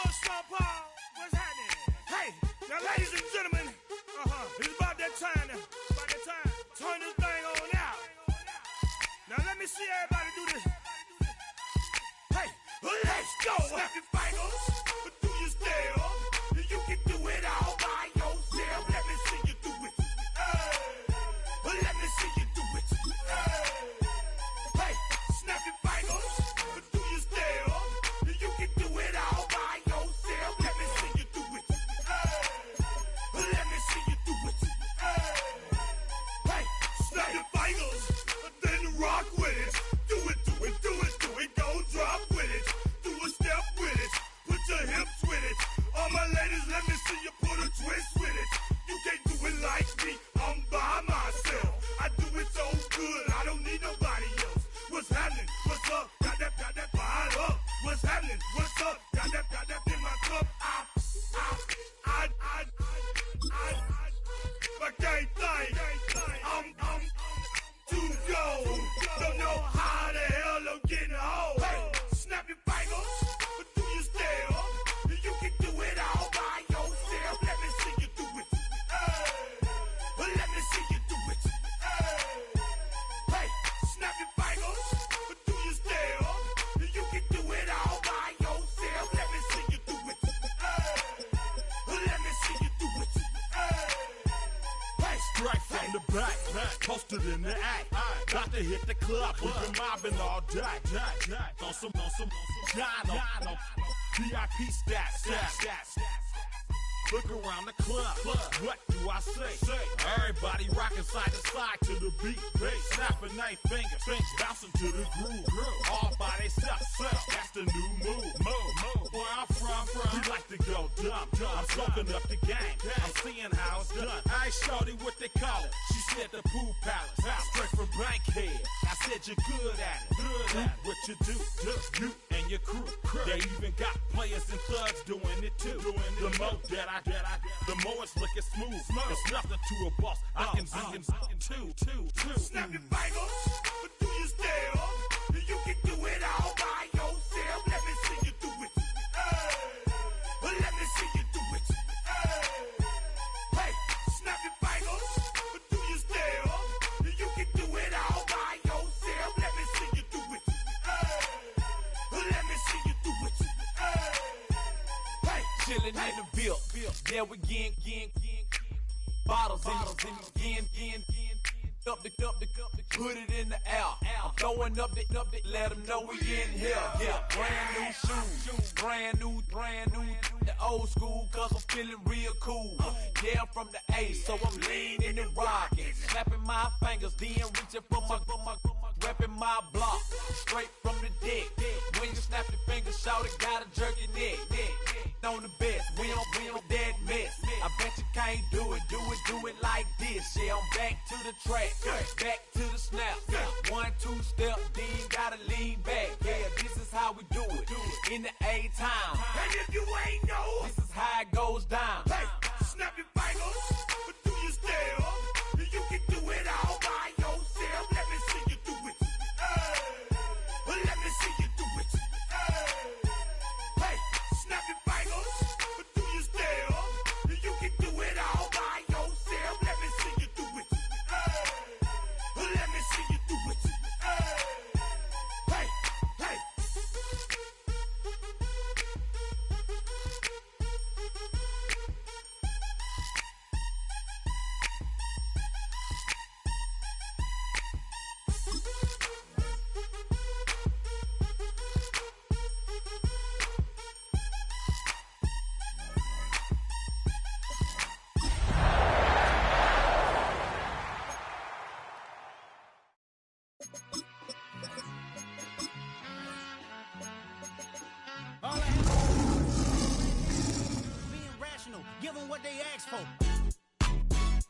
up, Sean Paul? What's happening? Hey, now, ladies and gentlemen, it's about that time. Turn this thing on out. Now, let me see everybody do this. Hey, let's go. Snap your fingers, do your step. You can do it all by yourself. Let me see you do it. Let me see you do it. Hey, snap your fingers, do your step. You can do it all by yourself. Let me see you do it. Let me see you do it. Hey, snap your fingers, then rock with it. Do it, do it, do it, do it. Go drop with it. Do a step with it. Put your hips with it. All my ladies, let me see you put a twist with it. You can't do it like me. I'm by myself. I do it so good. I don't need nobody else. What's happening? What's up? Got that fired up. What's happening? What's up? Got that in my cup. I can't think. I'm too cold. Don't know how the hell I'm getting home. Hey, snap your fingers, do your step. You can do it all by yourself. Let me see you do it. Let me see you do it. Hey, snap your fingers, do your step. You can do it all by yourself. Let me see you do it. Let me see you do it. Hey, Straight from the back, posted in the act. Got to hit the club, we've been mobbing all day. On some Jono, VIP stats. Look around the club, what do I say? Everybody rocking side to side to the beat. Snapping their fingers, bouncing to the groove. All by themselves, that's the new move. Where I'm from, we like to go dumb. I'm soaking up the game, I'm seeing how it's done. I ain't shorty what they call it. She said the pool palace, straight from Bankhead. I said you're good at it. What you do, you and your crew. They even got players and thugs doing it too. The more the more it's looking smooth. It's nothing to a boss. I can two. snap your fingers, do your step. You can do it all by yourself. Let me see you do it. Let me see you do it. Hey, snap your fingers, do your step. You can do it all by yourself. Let me see you do it. Let me see you do it. Hey, Chillin' in the bill. Yeah, we again. Bottles in again. Up the put it in the air. I'm throwing up the, let them know we in here. Yeah, brand new shoes, brand new. The old school, cause I'm feeling real cool. Yeah, I'm from the A, so I'm leaning and rocking. Snapping my fingers, then reaching for my repping my block. Straight from the deck. When you snap your fingers, shout it, gotta jerk your neck. On the best, we don't dead mess. I bet you can't do it like this. Yeah, I'm back to the track, back to the snap. 1, 2 step, then gotta lean back. Yeah, this is how we do it in the A time. and if you ain't know, This is how it goes down. hey, snap your fingers, do your step. You can do it all by yourself. Let me see you do it. Let me see you do it. Hey, snap your fingers, do your step. You can do it all by yourself. Let me see you do it. Let me see you do it. Hey. All I have to do is being rational, give them what they ask for.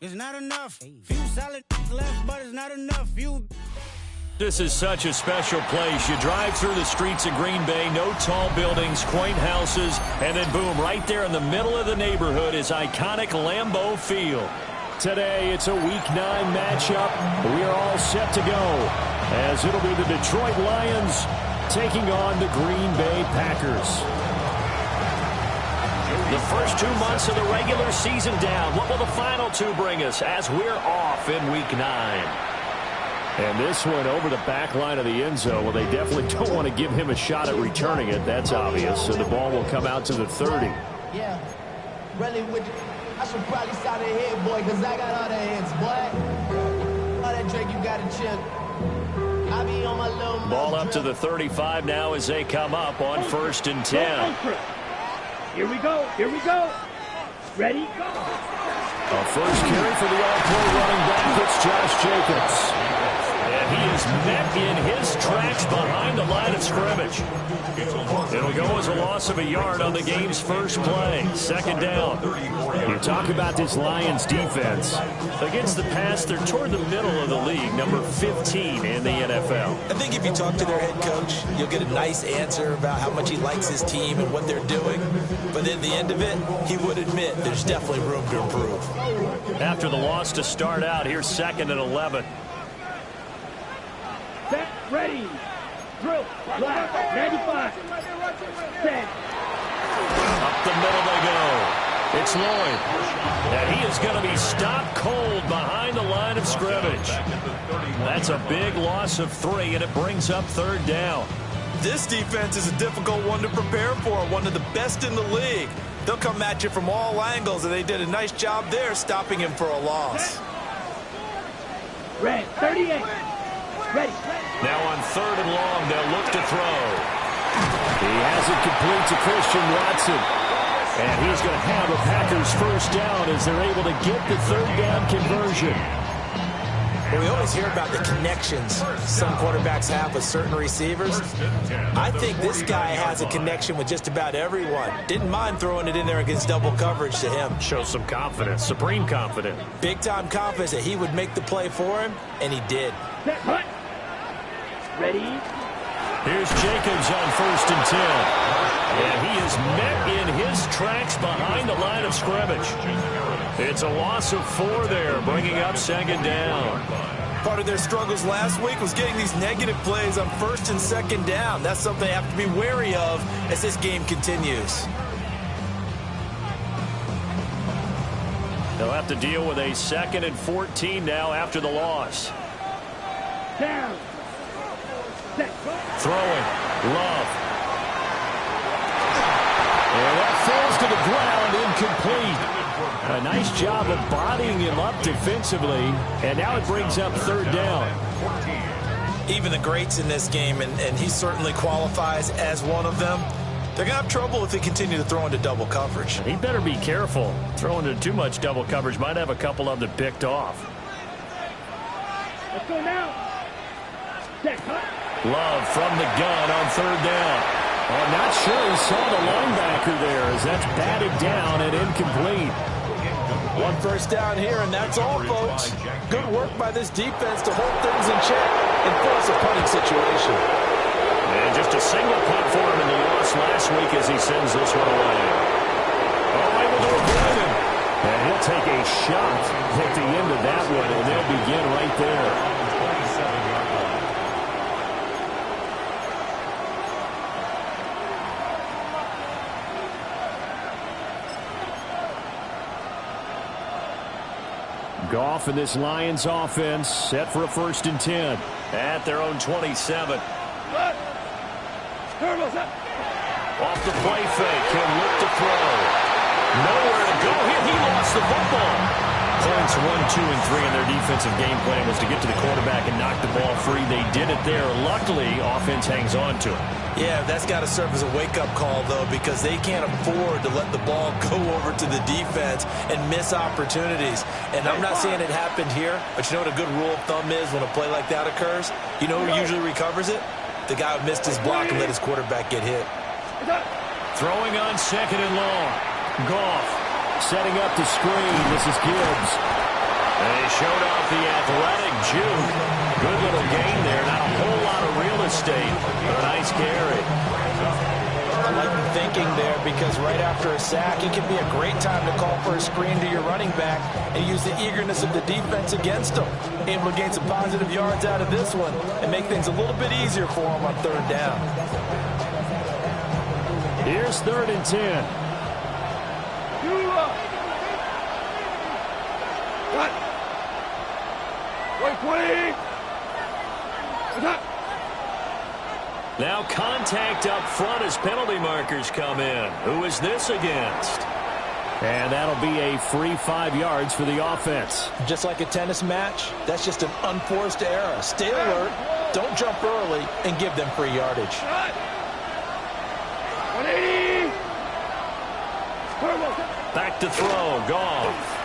It's not enough. Few solid left, but it's not enough. This is such a special place. You drive through the streets of Green Bay, no tall buildings, quaint houses, and then boom, right there in the middle of the neighborhood is iconic Lambeau Field. Today, it's a Week 9 matchup. We are all set to go, as it'll be the Detroit Lions taking on the Green Bay Packers. The first 2 months of the regular season down. What will the final 2 bring us as we're off in Week 9? And this one over the back line of the end zone. Well, they definitely don't want to give him a shot at returning it. That's obvious. So the ball will come out to the 30. Yeah, really, I should probably sign a head, boy, because I got all the heads, boy. All that Drake, you got a chip. I be on my little ball up to the 35 now as they come up on 1st and 10. Here we go. Here we go. Ready, go. A first carry for the all-pro running back. It's Josh Jacobs. And he is met in his tracks behind the line of scrimmage. It'll go as a loss of a yard on the game's first play. 2nd down. You talk about this Lions defense. Against the pass, they're toward the middle of the league, number 15 in the NFL. I think if you talk to their head coach, you'll get a nice answer about how much he likes his team and what they're doing. But at the end of it, he would admit there's definitely room to improve. After the loss to start out, here's 2nd and 11. Set, ready, drill, left, 95, set. Up the middle they go. It's Lloyd. And he is going to be stopped cold behind the line of scrimmage. That's a big loss of 3, and it brings up 3rd down. This defense is a difficult one to prepare for, one of the best in the league. They'll come at you from all angles, and they did a nice job there stopping him for a loss. Red, 38. Ready. Now on 3rd and long, they'll look to throw. He has it complete to Christian Watson. And he's going to have a Packers first down as they're able to get the 3rd down conversion. Well, we always hear about the connections some quarterbacks have with certain receivers. I think this guy has a connection with just about everyone. Didn't mind throwing it in there against double coverage to him. Shows some confidence, supreme confidence. Big-time confidence that he would make the play for him, and he did. Ready? Here's Jacobs on 1st and 10. And he is met in his tracks behind the line of scrimmage. It's a loss of 4 there, bringing up 2nd down. Part of their struggles last week was getting these negative plays on 1st and 2nd down. That's something they have to be wary of as this game continues. They'll have to deal with a 2nd and 14 now after the loss. Down. Set. Throwing. Love. And that falls to the ground, incomplete. A nice job of bodying him up defensively, and now it brings up 3rd down. Even the greats in this game, and he certainly qualifies as one of them, they're going to have trouble if they continue to throw into double coverage. He better be careful. Throwing into too much double coverage might have a couple of them picked off. Let's go now. Set, cut. Love from the gun on 3rd down. I'm not sure he saw the linebacker there as that's batted down and incomplete. 1 first down here, and that's all, folks. Good work by this defense to hold things in check and force a punting situation. And just a single punt for him in the loss last week as he sends this one away. Oh, able to avoid him. And he'll take a shot at the end of that one, and they'll begin right there. Goff and this Lions offense set for a 1st and 10 at their own 27. Off the play fake, he'll look to throw. Nowhere to go here. He lost the football. Points 1, 2, and 3 in their defensive game plan was to get to the quarterback and knock the ball free. They did it there. Luckily, offense hangs on to it. Yeah, that's got to serve as a wake-up call, though, because they can't afford to let the ball go over to the defense and miss opportunities. And I'm not saying it happened here, but you know what a good rule of thumb is when a play like that occurs? You know who usually recovers it? The guy who missed his block and let his quarterback get hit. Throwing on 2nd and long. Goff setting up the screen. This is Gibbs. They showed off the athletic juke. Good little gain there. Not a whole lot of real estate, but a nice carry. I like the thinking there because right after a sack, it can be a great time to call for a screen to your running back and use the eagerness of the defense against them. Able to gain some positive yards out of this one and make things a little bit easier for them on 3rd down. Here's 3rd and 10. 20. Now contact up front as penalty markers come in. Who is this against? And that'll be a free 5 yards for the offense. Just like a tennis match, that's just an unforced error. Stay alert, don't jump early, and give them free yardage. 180. Back to throw, Goff.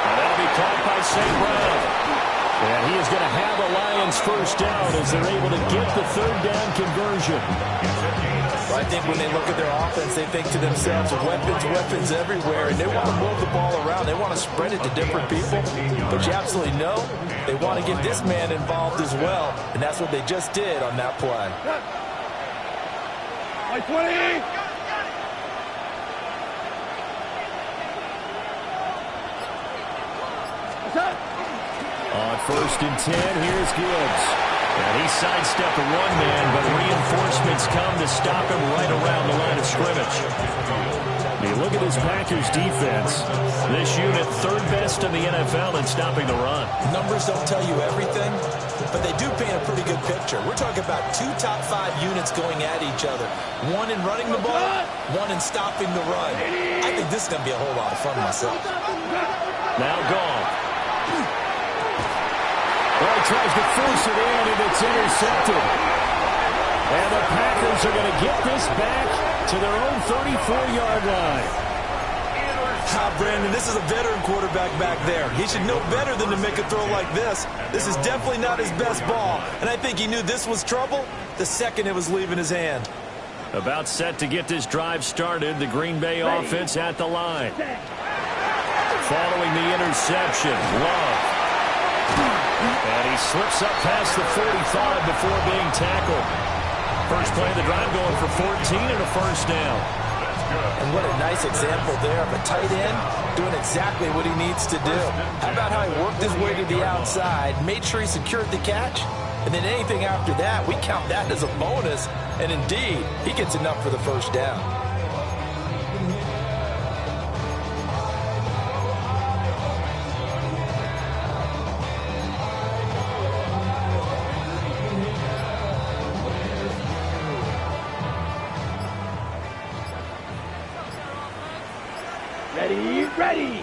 And that'll be caught by St. Brown. And he is going to have a Lions first down as they're able to get the third down conversion. Well, I think when they look at their offense, they think to themselves, weapons everywhere, and they want to move the ball around. They want to spread it to different people. But you absolutely know they want to get this man involved as well, and that's what they just did on that play. 20. On 1st and 10, here's Gibbs. And he sidestepped a one-man, but reinforcements come to stop him right around the line of scrimmage. You look at this Packers defense. This unit, 3rd best in the NFL in stopping the run. Numbers don't tell you everything, but they do paint a pretty good picture. We're talking about 2 top 5 units going at each other. One in running the ball, one in stopping the run. I think this is going to be a whole lot of fun myself. Now Goff. Well, he tries to force it in, and it's intercepted. And the Packers are going to get this back to their own 34-yard line. Brandon, this is a veteran quarterback back there. He should know better than to make a throw like this. This is definitely not his best ball, and I think he knew this was trouble the second it was leaving his hand. About set to get this drive started, the Green Bay offense at the line. Following the interception, Love. And he slips up past the 45 before being tackled. First play of the drive going for 14 and a first down. And what a nice example there of a tight end doing exactly what he needs to do. How about how he worked his way to the outside, made sure he secured the catch, and then anything after that, we count that as a bonus. And indeed, he gets enough for the first down. Ready.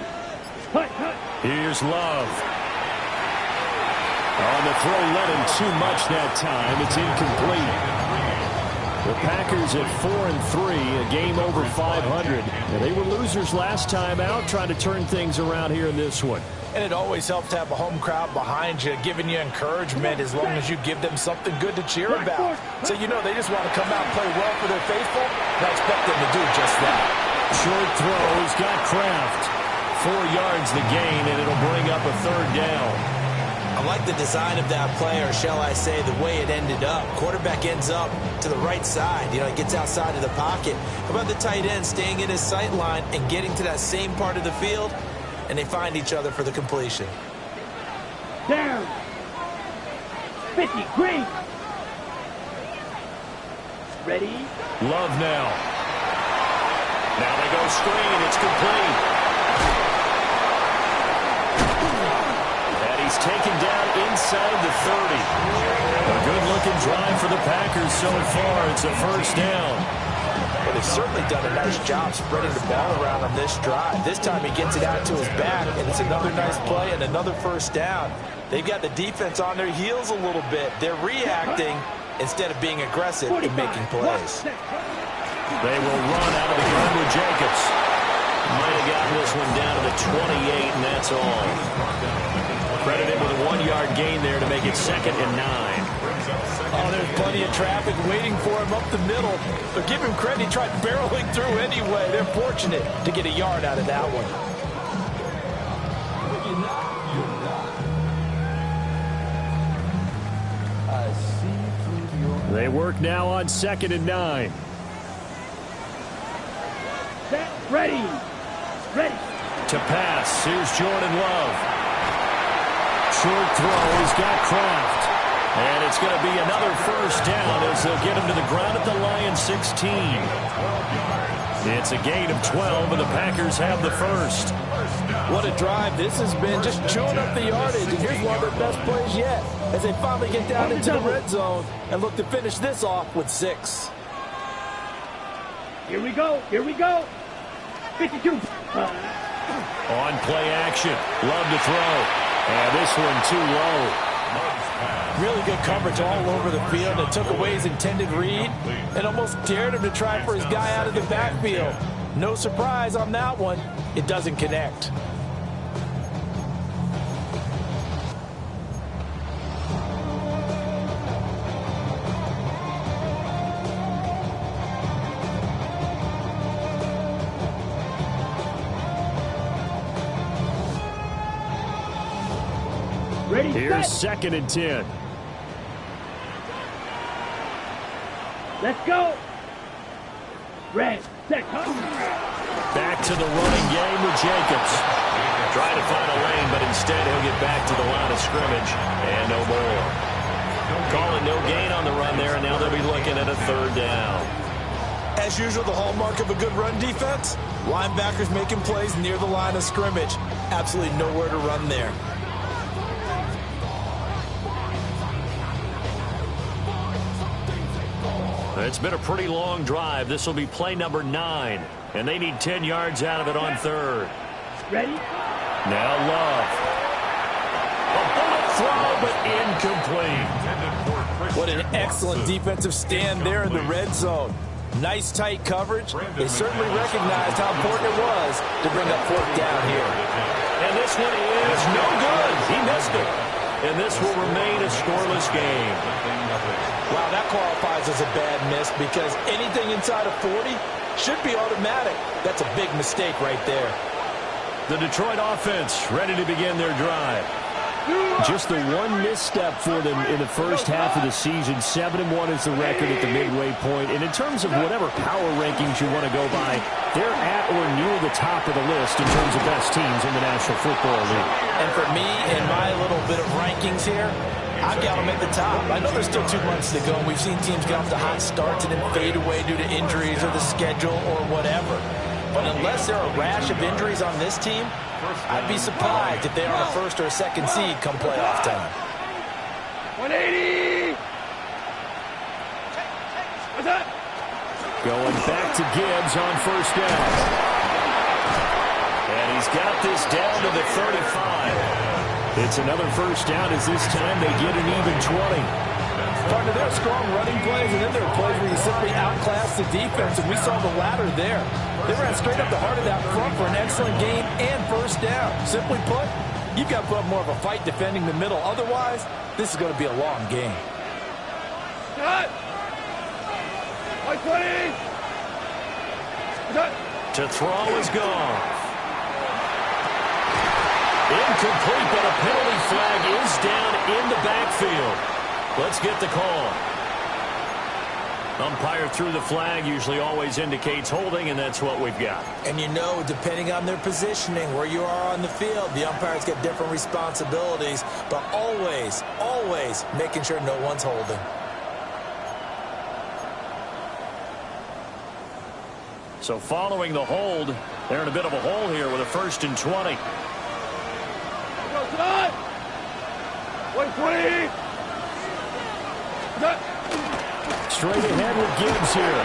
Here's Love. On the throw, let him too much that time. It's incomplete. The Packers at 4-3, a game over 500. And they were losers last time out, trying to turn things around here in this one. And it always helps to have a home crowd behind you, giving you encouragement as long as you give them something good to cheer about. So you know they just want to come out and play well for their faithful, and I expect them to do just that. Short throw, he's got Kraft. 4 yards the gain, and it'll bring up a third down. I like the design of that play, or shall I say the way it ended up. Quarterback ends up to the right side. You know, he gets outside of the pocket. How about the tight end staying in his sight line and getting to that same part of the field, and they find each other for the completion. Down. 50, green. Ready. Love now. Now they go screen. It's complete. And he's taken down inside the 30. A good-looking drive for the Packers so far. It's a first down. Well, they've certainly done a nice job spreading the ball around on this drive. This time he gets it out to his back, and it's another nice play and another first down. They've got the defense on their heels a little bit. They're reacting instead of being aggressive and making plays. They will run out of the gun with Jacobs. Might have gotten this one down to the 28, and that's all. Credited with a 1-yard gain there to make it 2nd and 9. Oh, there's plenty of traffic waiting for him up the middle. But give him credit, he tried barreling through anyway. They're fortunate to get a yard out of that one. They work now on 2nd and 9. Set. Ready. To pass. Here's Jordan Love. Short throw. He's got Kraft. And it's going to be another first down as they'll get him to the ground at the Lions 16. It's a gain of 12, and the Packers have the first. What a drive this has been, just chewing up the yardage. And here's one of their best plays yet as they finally get down into the red zone and look to finish this off with 6. Here we go. Here we go. 52. On play action. Love to throw. And this one too low. Really good coverage all over the field. It took away his intended read and almost dared him to try for his guy out of the backfield. No surprise on that one. It doesn't connect. Ready, Here's set. 2nd and 10. Let's go. Red, set, Back to the running game with Jacobs. Trying to find a lane, but instead he'll get back to the line of scrimmage. And no more. Call it no gain on the run there, and now they'll be looking at a 3rd down. As usual, the hallmark of a good run defense, linebackers making plays near the line of scrimmage. Absolutely nowhere to run there. It's been a pretty long drive. This will be play number 9, and they need 10 yards out of it on 3rd. Ready? Now Love. A bullet throw, but incomplete. What an excellent defensive stand there in the red zone. Nice tight coverage. They certainly recognized how important it was to bring up 4th down here. And this one is no good. He missed it. And this will remain a scoreless game. Wow, that qualifies as a bad miss because anything inside of 40 should be automatic. That's a big mistake right there. The Detroit offense ready to begin their drive. Just the one misstep for them in the first half of the season. 7-1 is the record at the midway point. And in terms of whatever power rankings you want to go by, they're at or near the top of the list in terms of best teams in the National Football League. And for me, in my little bit of rankings here, I've got them at the top. I know there's still 2 months to go, and we've seen teams get off to hot starts and then fade away due to injuries or the schedule or whatever. But unless there are a rash of injuries on this team, I'd be surprised if they are a 1st or a 2nd seed come playoff time. 180. What's that? Going back to Gibbs on 1st down. And he's got this down to the 35. It's another 1st down as this time they get an even 20. Partner, there are strong running plays, and then there are plays where you simply outclass the defense, and we saw the latter there. They ran straight up the heart of that front for an excellent gain and 1st down. Simply put, you've got to put up more of a fight defending the middle. Otherwise, this is going to be a long game. Cut. 120. Cut. To throw is gone. Incomplete, but a penalty flag is down in the backfield. Let's get the call. Umpire threw the flag, usually always indicates holding, and that's what we've got. And you know, depending on their positioning, where you are on the field, the umpires get different responsibilities, but always, always making sure no one's holding. So following the hold, they're in a bit of a hole here with a 1st and 20. Go, tonight. 120. Cut. Straight ahead with Gibbs here.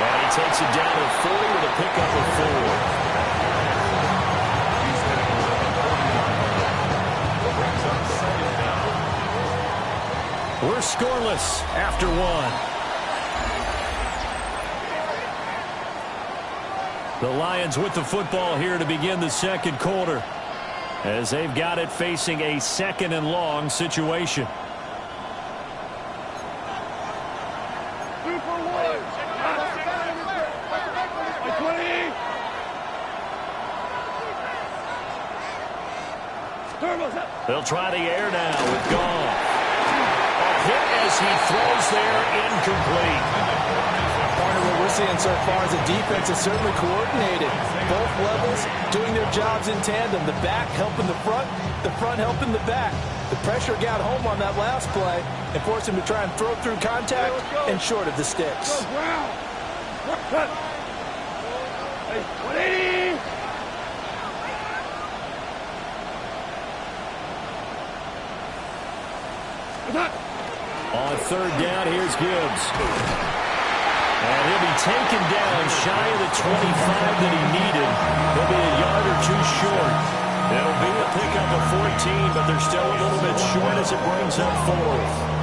And he takes it down to 40 with a pickup of 4. We're scoreless after 1. The Lions with the football here to begin the 2nd quarter, as they've got it facing a 2nd and long situation. They'll try the air now with Goff. A hit as he throws there, incomplete. Partner, what we're seeing so far is the defense is certainly coordinated. Both levels doing their jobs in tandem. The back helping the front helping the back. The pressure got home on that last play and forced him to try and throw through contact and short of the sticks. Hey, 180! On third down, here's Gibbs. And he'll be taken down shy of the 25 that he needed. He'll be a yard or two short. It'll be a pickup of 14, but they're still a little bit short as it brings up fourth.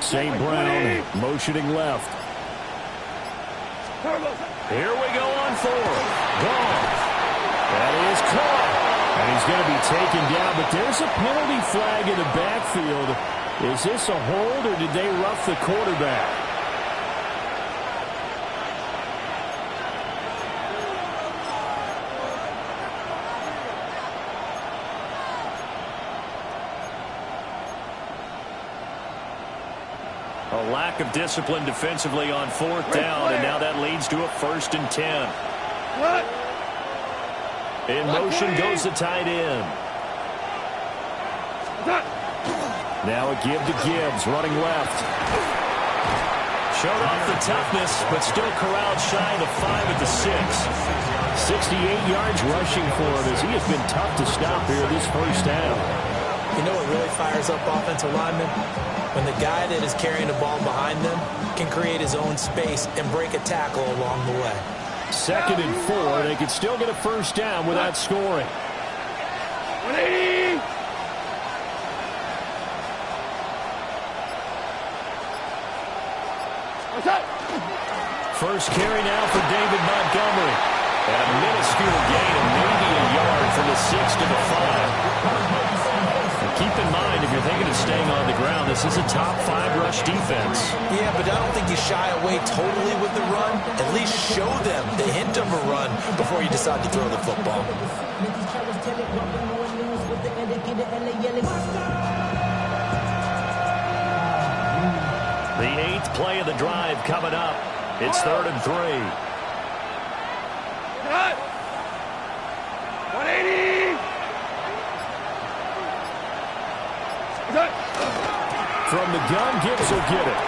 St. Brown motioning left. Here we go on fourth. Gone. That is caught. And he's going to be taken down, but there's a penalty flag in the backfield. Is this a hold or did they rough the quarterback? A lack of discipline defensively on fourth down, and now that leads to a 1st and 10. In motion goes the tight end. Now a give to Gibbs, running left. Showed off the toughness, but still corralled shy of the 5 at the 6. 68 yards rushing for him as he has been tough to stop here this first half. You know what really fires up offensive linemen? When the guy that is carrying the ball behind them can create his own space and break a tackle along the way. 2nd and 4. They could still get a first down without scoring. 180! What's up? First carry now for David Montgomery. And a minuscule gain of maybe a yard from the 6 to the 5. Keep in mind, if you're thinking of staying on the ground, this is a top 5 rush defense. Yeah, but I don't think you shy away totally with the run. At least show them the hint of a run before you decide to throw the football. The 8th play of the drive coming up. It's 3rd and 3. 180! From the gun, Gibbs will get it.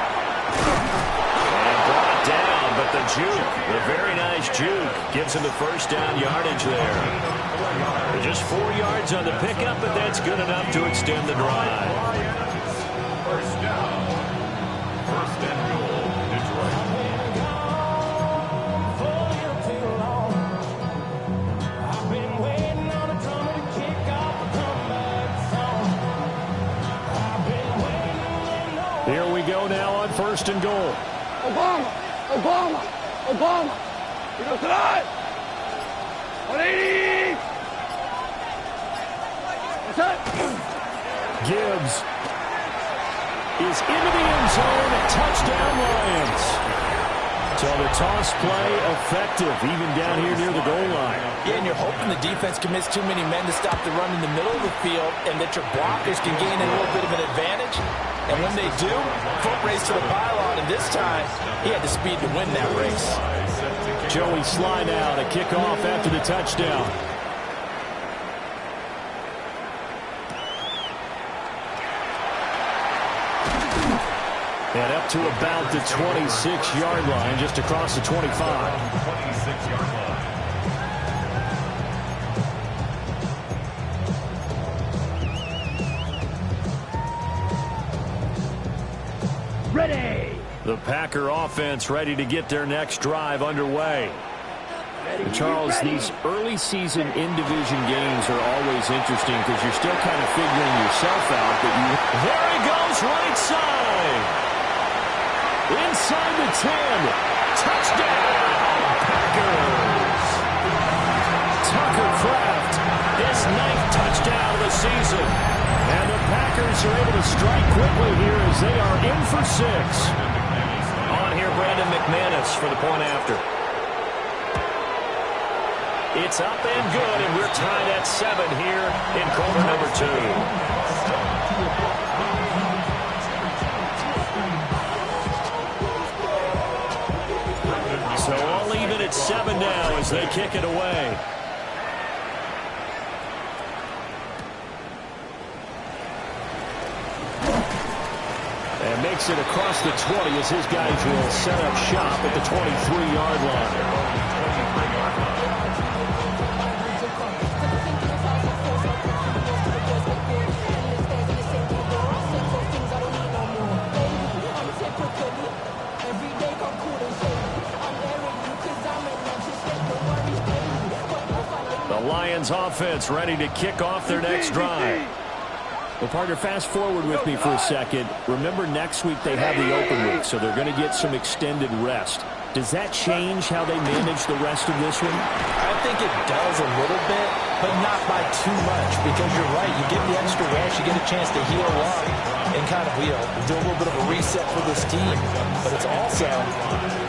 And brought down, but the juke, the very nice juke, gives him the first down yardage there. Just 4 yards on the pickup, but that's good enough to extend the drive. First down. 1st and goal, Detroit. Here we go now on 1st and goal. Obama. You know tonight. 180. What's up? Gibbs is into the end zone. Touchdown, Lions. So the toss play effective, even down here near the goal line. Yeah, and you're hoping the defense commits too many men to stop the run in the middle of the field and that your blockers can gain a little bit of an advantage. And when they do, foot race to the pylon, and this time, he had the speed to win that race. Joey Sly now to kick off after the touchdown. And up to about the 26-yard line, just across the 25. 26-yard line. Ready. The Packer offense ready to get their next drive underway. Charles, these early season in-division games are always interesting because you're still kind of figuring yourself out. But there he goes, right side. Inside the 10. Touchdown, Packers. Tucker Kraft, his 9th touchdown of the season. And the Packers are able to strike quickly here as they are in for 6. On here, Brandon McManus for the point after. It's up and good, and we're tied at 7 here in quarter number 2. So all even at 7 now as they kick it away. And makes it across the 20 as his guys will set up shop at the 23-yard line. The Lions offense ready to kick off their next drive. Well, partner, fast forward with me for a second. Remember, next week they have the open week, so they're going to get some extended rest. Does that change how they manage the rest of this one? I think it does a little bit, but not by too much, because you're right. You get the extra rest, you get a chance to heal up and kind of, do a little bit of a reset for this team. But it's also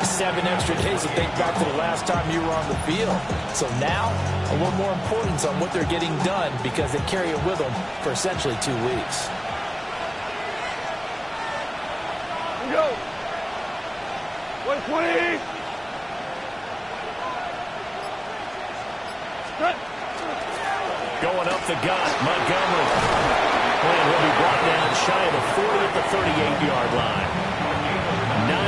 7 extra days to think back to the last time you were on the field. So now, a little more importance on what they're getting done because they carry it with them for essentially 2 weeks. Here we go. 120. Going up the gut, Montgomery. And will be brought down shy of the 40 at the 38-yard line.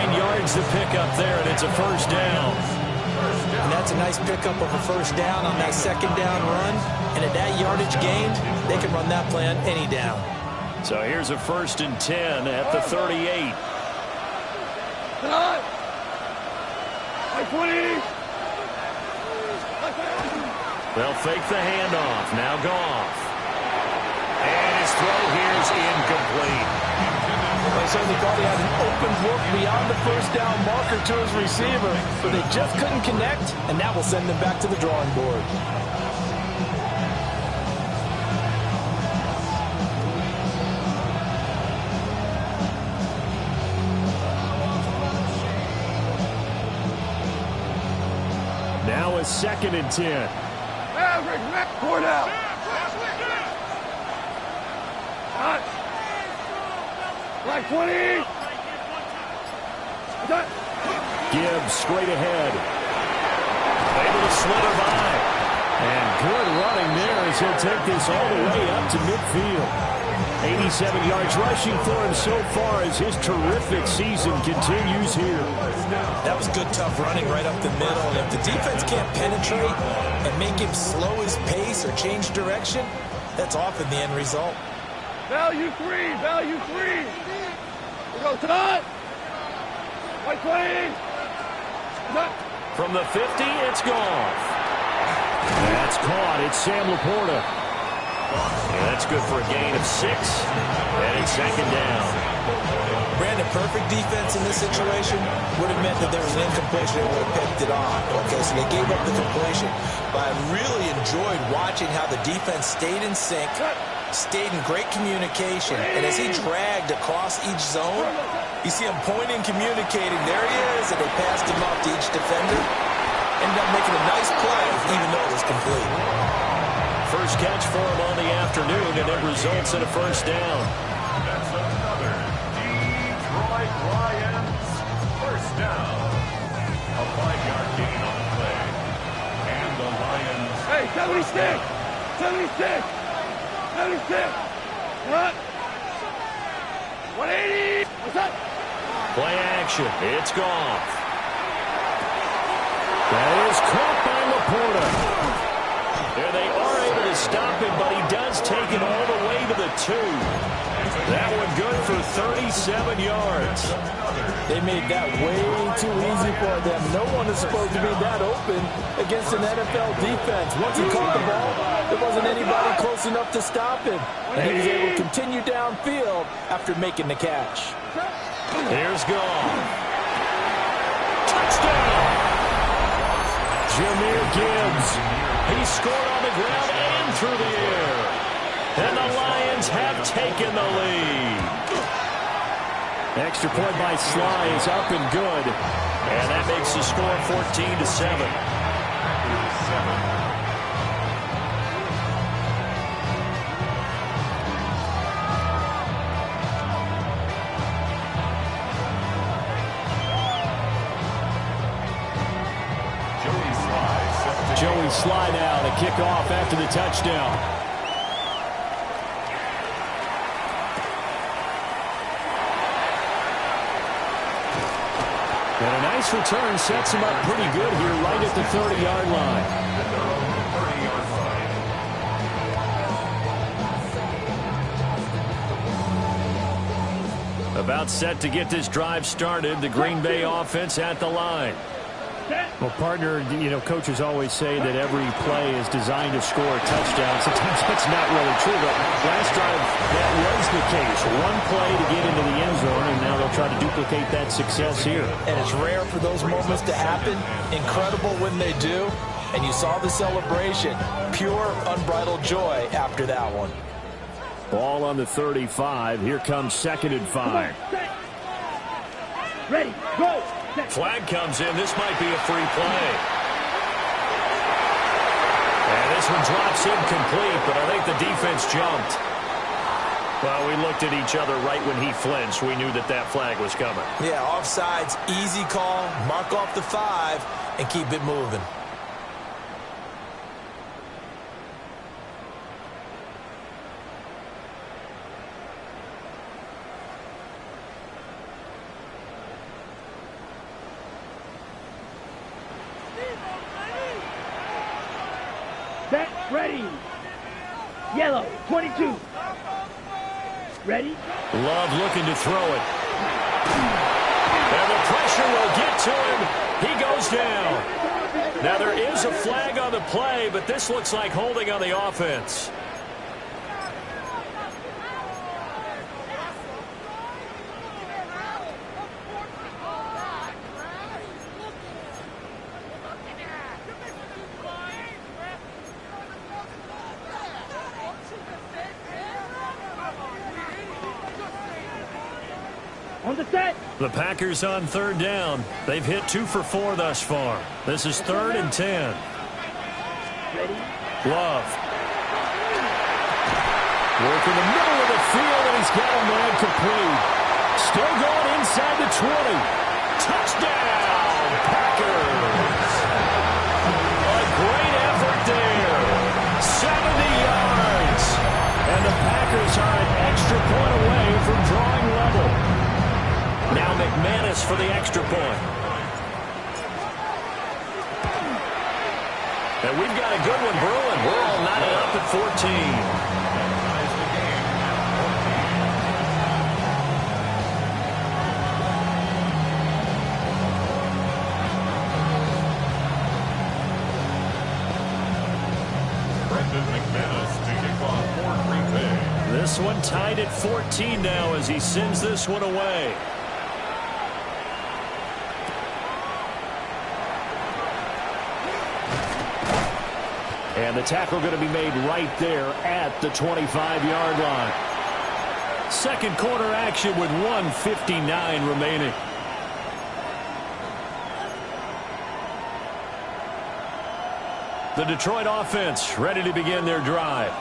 9 yards to pick up there, and it's a first down. And that's a nice pickup of a first down on that second down run. And at that yardage gained, they can run that play on any down. So here's a 1st and 10 at the 38. 20. They'll fake the handoff. Now Goff. And his throw here is incomplete. They certainly thought he had an open look beyond the first down marker to his receiver, but they just couldn't connect, and that will send them back to the drawing board. Now a 2nd and 10. Four down. Black 20. Gibbs straight ahead. Able to slither by. And good running there as he'll take this all the way up to midfield. 87 yards rushing for him so far as his terrific season continues here. That was good, tough running right up the middle. And if the defense can't penetrate and make him slow his pace or change direction, that's often the end result. Value 3. Value 3. We go, Todd. 120. From the 50, it's Goff. That's caught. It's Sam Laporta. And that's good for a gain of 6. And it's 2nd down. Brandon, perfect defense in this situation would have meant that there was an incompletion and would have picked it off. Okay, so they gave up the completion. But I really enjoyed watching how the defense stayed in sync, stayed in great communication. And as he dragged across each zone, you see him pointing, communicating. There he is, and they passed him off to each defender. Ended up making a nice play, even though it was complete. First catch for him on the afternoon, and it results in a first down. That's another Detroit Lions first down. A 5-yard gain on the play. And the Lions... Hey, 76! 76! 76! What? 180! What's that? Play action. It's Goff. That is caught by Laporta. There they are able to stop him, but he does take it all the way to the 2. That one good for 37 yards. They made that way too easy for them. No one is supposed to be that open against an NFL defense. Once he caught the ball, there wasn't anybody close enough to stop him. And he was able to continue downfield after making the catch. Here's Goff. Touchdown! Jahmyr Gibbs. He scored on the ground and through the air. And the Lions have taken the lead. Extra point by Sly is up and good. And that makes the score 14-7. slide out and kick off after the touchdown. And a nice return sets him up pretty good here right at the 30-yard line. About set to get this drive started. The Green Bay offense at the line. Well, partner, coaches always say that every play is designed to score a touchdown. Sometimes that's not really true, but last drive, that was the case. One play to get into the end zone, and now they'll try to duplicate that success here. And it's rare for those moments to happen. Incredible when they do. And you saw the celebration. Pure, unbridled joy after that one. Ball on the 35. Here comes 2nd and 5. Ready, go! Flag comes in. This might be a free play. And this one drops incomplete, but I think the defense jumped. Well, we looked at each other right when he flinched. We knew that that flag was coming. Yeah, offsides, easy call. Mark off the 5 and keep it moving. Set, ready. Yellow, 22. Ready? Love looking to throw it. And the pressure will get to him. He goes down. Now there is a flag on the play, but this looks like holding on the offense. On the set. The Packers on 3rd down. They've hit 2 for 4 thus far. This is 3rd and 10. Ready? Love. Work in the middle of the field, and he's got a man complete. Still going inside the 20. Touchdown, Packers. A great effort there. 70 yards. And the Packers are an extra point away from drawing level. Now McManus for the extra point. And we've got a good one brewing. We're all knotted up at 14. This one tied at 14 now as he sends this one away. And the tackle going to be made right there at the 25-yard line. Second quarter action with 1:59 remaining. The Detroit offense ready to begin their drive.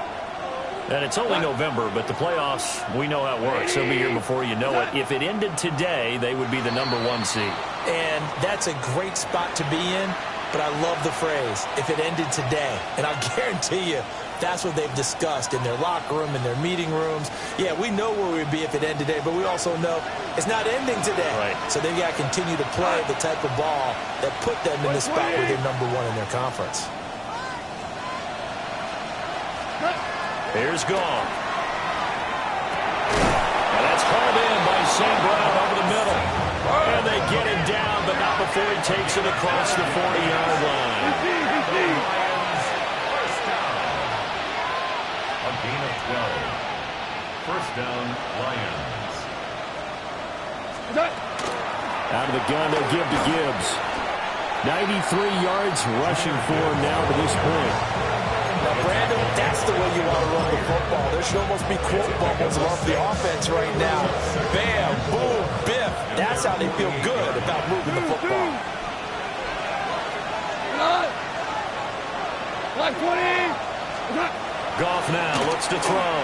And it's only November, but the playoffs, we know how it works. They'll be here before you know it. If it ended today, they would be the #1 seed. And that's a great spot to be in, but I love the phrase, if it ended today. And I guarantee you, that's what they've discussed in their locker room, in their meeting rooms. Yeah, we know where we'd be if it ended today, but we also know it's not ending today. Right. So they've got to continue to play the type of ball that put them in the spot where they're #1 in their conference. Here's Goff. And that's hauled in by St. Brown over the middle. And they get him down, but not before he takes it across the 40-yard line. First down. A gain of 12. First down, Lions. Out of the gun, they'll give to Gibbs. 93 yards rushing for him now to this point. Now, Brandon, that's the way you want to run the football. There should almost be quote bubbles off the offense right now. Bam, boom, biff. That's how they feel good about moving the football. Goff now looks to throw.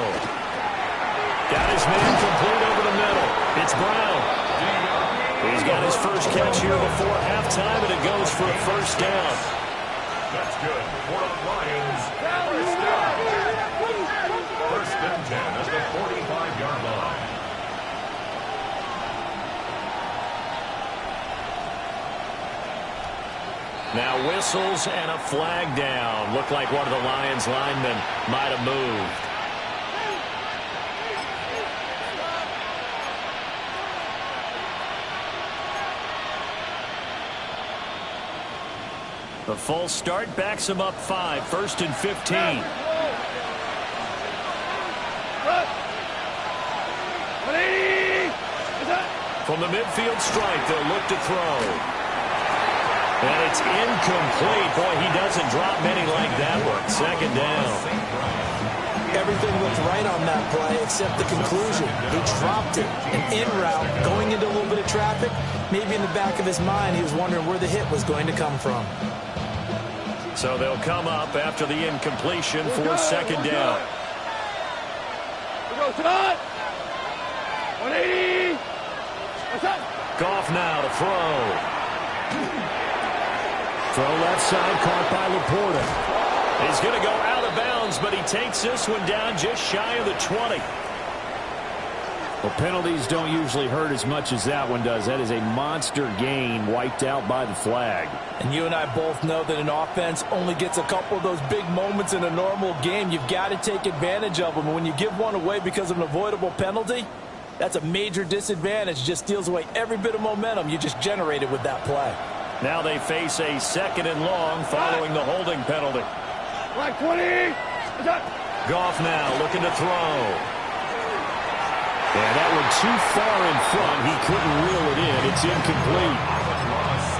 Got his man complete over the middle. It's Brown. He's got his first catch here before halftime, and it goes for a first down. That's good. For the Lions. First down. First and 10 at the 45-yard line. Now whistles and a flag down. Looked like one of the Lions linemen might have moved. The full start backs him up 5. First and 15. From the midfield stripe, they'll look to throw. And it's incomplete. Boy, he doesn't drop many like that one. Second down. Everything looked right on that play except the conclusion. He dropped it. An in route, going into a little bit of traffic. Maybe in the back of his mind, he was wondering where the hit was going to come from. So they'll come up after the incompletion for second down. We go, Todd. 180. Goff now to throw. Throw left side, caught by Laporta. He's going to go out of bounds, but he takes this one down just shy of the 20. Well, penalties don't usually hurt as much as that one does. That is a monster gain wiped out by the flag. And you and I both know that an offense only gets a couple of those big moments in a normal game. You've got to take advantage of them. And when you give one away because of an avoidable penalty, that's a major disadvantage. Just steals away every bit of momentum you just generated with that play. Now they face a second and long following the holding penalty. Black 20. Goff now looking to throw. And that one too far in front. He couldn't reel it in. It's incomplete.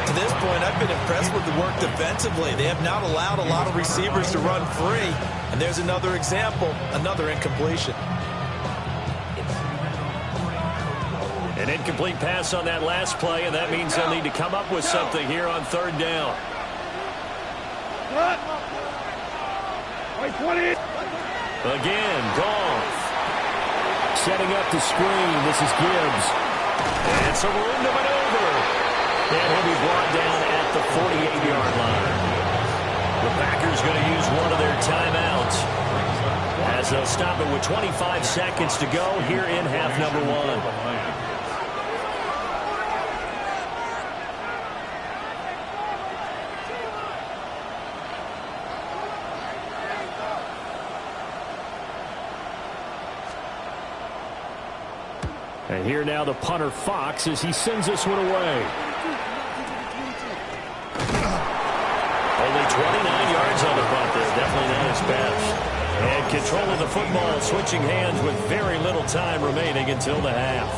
To this point, I've been impressed with the work defensively. They have not allowed a lot of receivers to run free. And there's another example, another incompletion. An incomplete pass on that last play, and that means they'll need to come up with something here on third down. White 20. Again, Goff. Setting up the screen. This is Gibbs. And some room to maneuver. And he'll be brought down at the 48-yard line. The Packers going to use one of their timeouts as they'll stop it with 25 seconds to go here in half number 1. And here now the punter Fox as he sends this one away. Only 29 yards on the punt there. Definitely not his best. And control of the football, switching hands with very little time remaining until the half.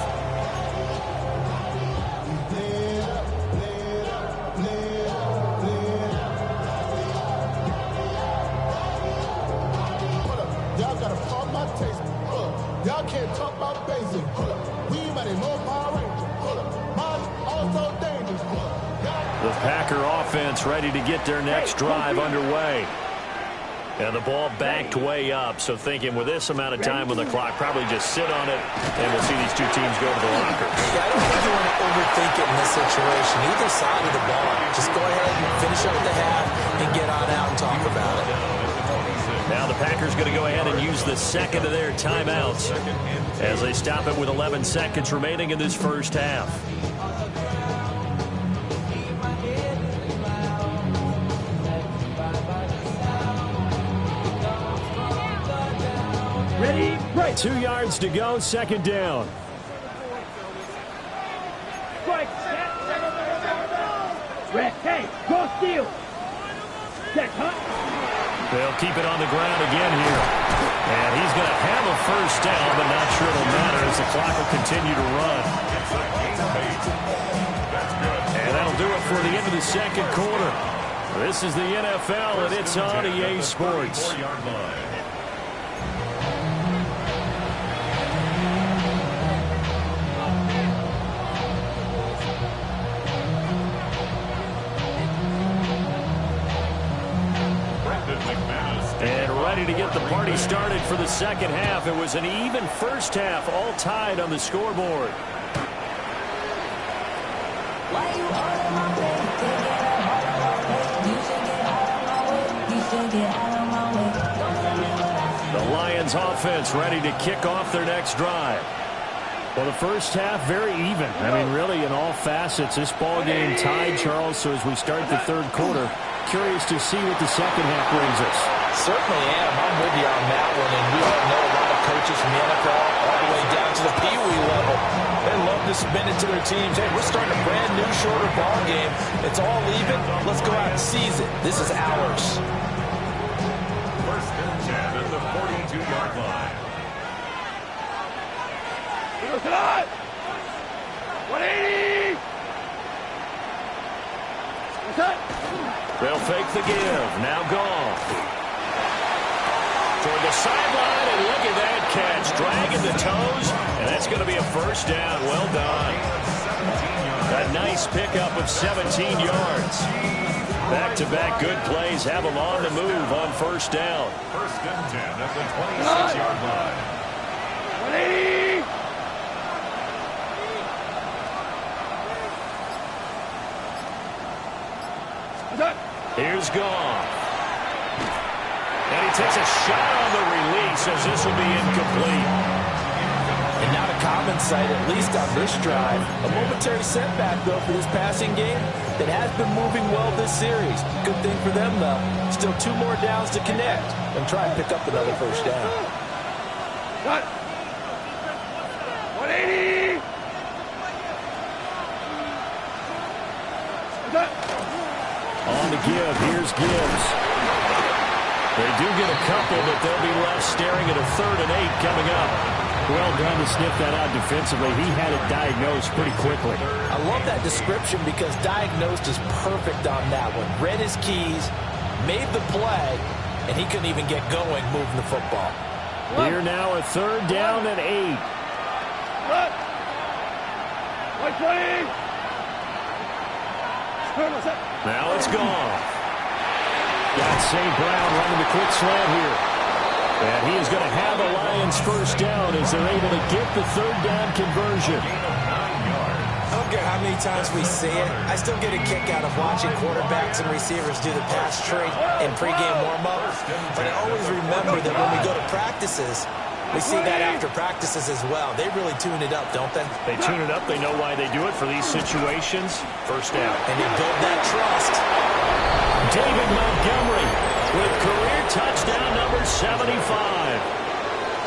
Y'all gotta talk my taste. Y'all can't talk about basic. We mighty more Power Ranger. Mine also dangerous. The Packer offense ready to get their next drive underway. And the ball backed way up, so thinking with this amount of time on the clock, probably just sit on it, and we'll see these two teams go to the lockers. Yeah, I don't think you want to overthink it in this situation. Either side of the ball. Just go ahead and finish up the half and get on out and talk about it. Now the Packers going to go ahead and use the second of their timeouts as they stop it with 11 seconds remaining in this first half. Ready, break. 2 yards to go, second down. Strike. Red. Hey, go steal. Check, huh? They'll keep it on the ground again here. And he's going to have a first down, but not sure it'll matter as the clock will continue to run. And that'll do it for the end of the second quarter. This is the NFL, and it's on EA Sports. And ready to get the party started for the second half. It was an even first half, all tied on the scoreboard. The Lions offense ready to kick off their next drive. Well, the first half, very even. I mean, really, in all facets, this ball game tied, Charles. So as we start the third quarter, curious to see what the second half brings us. Certainly am. I'm with you on that one. And we all know a lot of coaches from the NFL all the way down to the Pee Wee level. They love to spin it to their teams. Hey, we're starting a brand new, shorter ball game. It's all even. Let's go out and seize it. This is ours. First and 10 at the 42-yard line. Go tonight. 180. What's that? They'll fake the give. Now gone. Toward the sideline, and look at that catch. Dragging the toes, and that's going to be a first down. Well done. A nice pickup of 17 yards. Back-to-back good plays have them on the move on first down. First and 10 at the 26-yard line. 180. Here's Goff. And he takes a shot on the release as this will be incomplete. And not a common sight, at least on this drive. A momentary setback, though, for this passing game that has been moving well this series. Good thing for them, though. Still 2 more downs to connect and try and pick up another first down. Cut. 180. On the give, here's Gibbs. They do get a couple, but they'll be left staring at a 3rd and 8 coming up. Well done to sniff that out defensively. He had it diagnosed pretty quickly. I love that description because diagnosed is perfect on that one. Read his keys, made the play, and he couldn't even get going moving the football. Here now a 3rd down and 8. Cut. 120. Now it's gone. Got St. Brown running the quick slant here. And he is going to have a Lions first down as they're able to get the 3rd down conversion. I don't care how many times we see it. I still get a kick out of watching quarterbacks and receivers do the pass tree in pregame warm-up. But I always remember that when we go to practices, we see that after practices as well. They really tune it up, don't they? They tune it up. They know why they do it for these situations. First down. And they build that trust. David Montgomery with career touchdown number 75.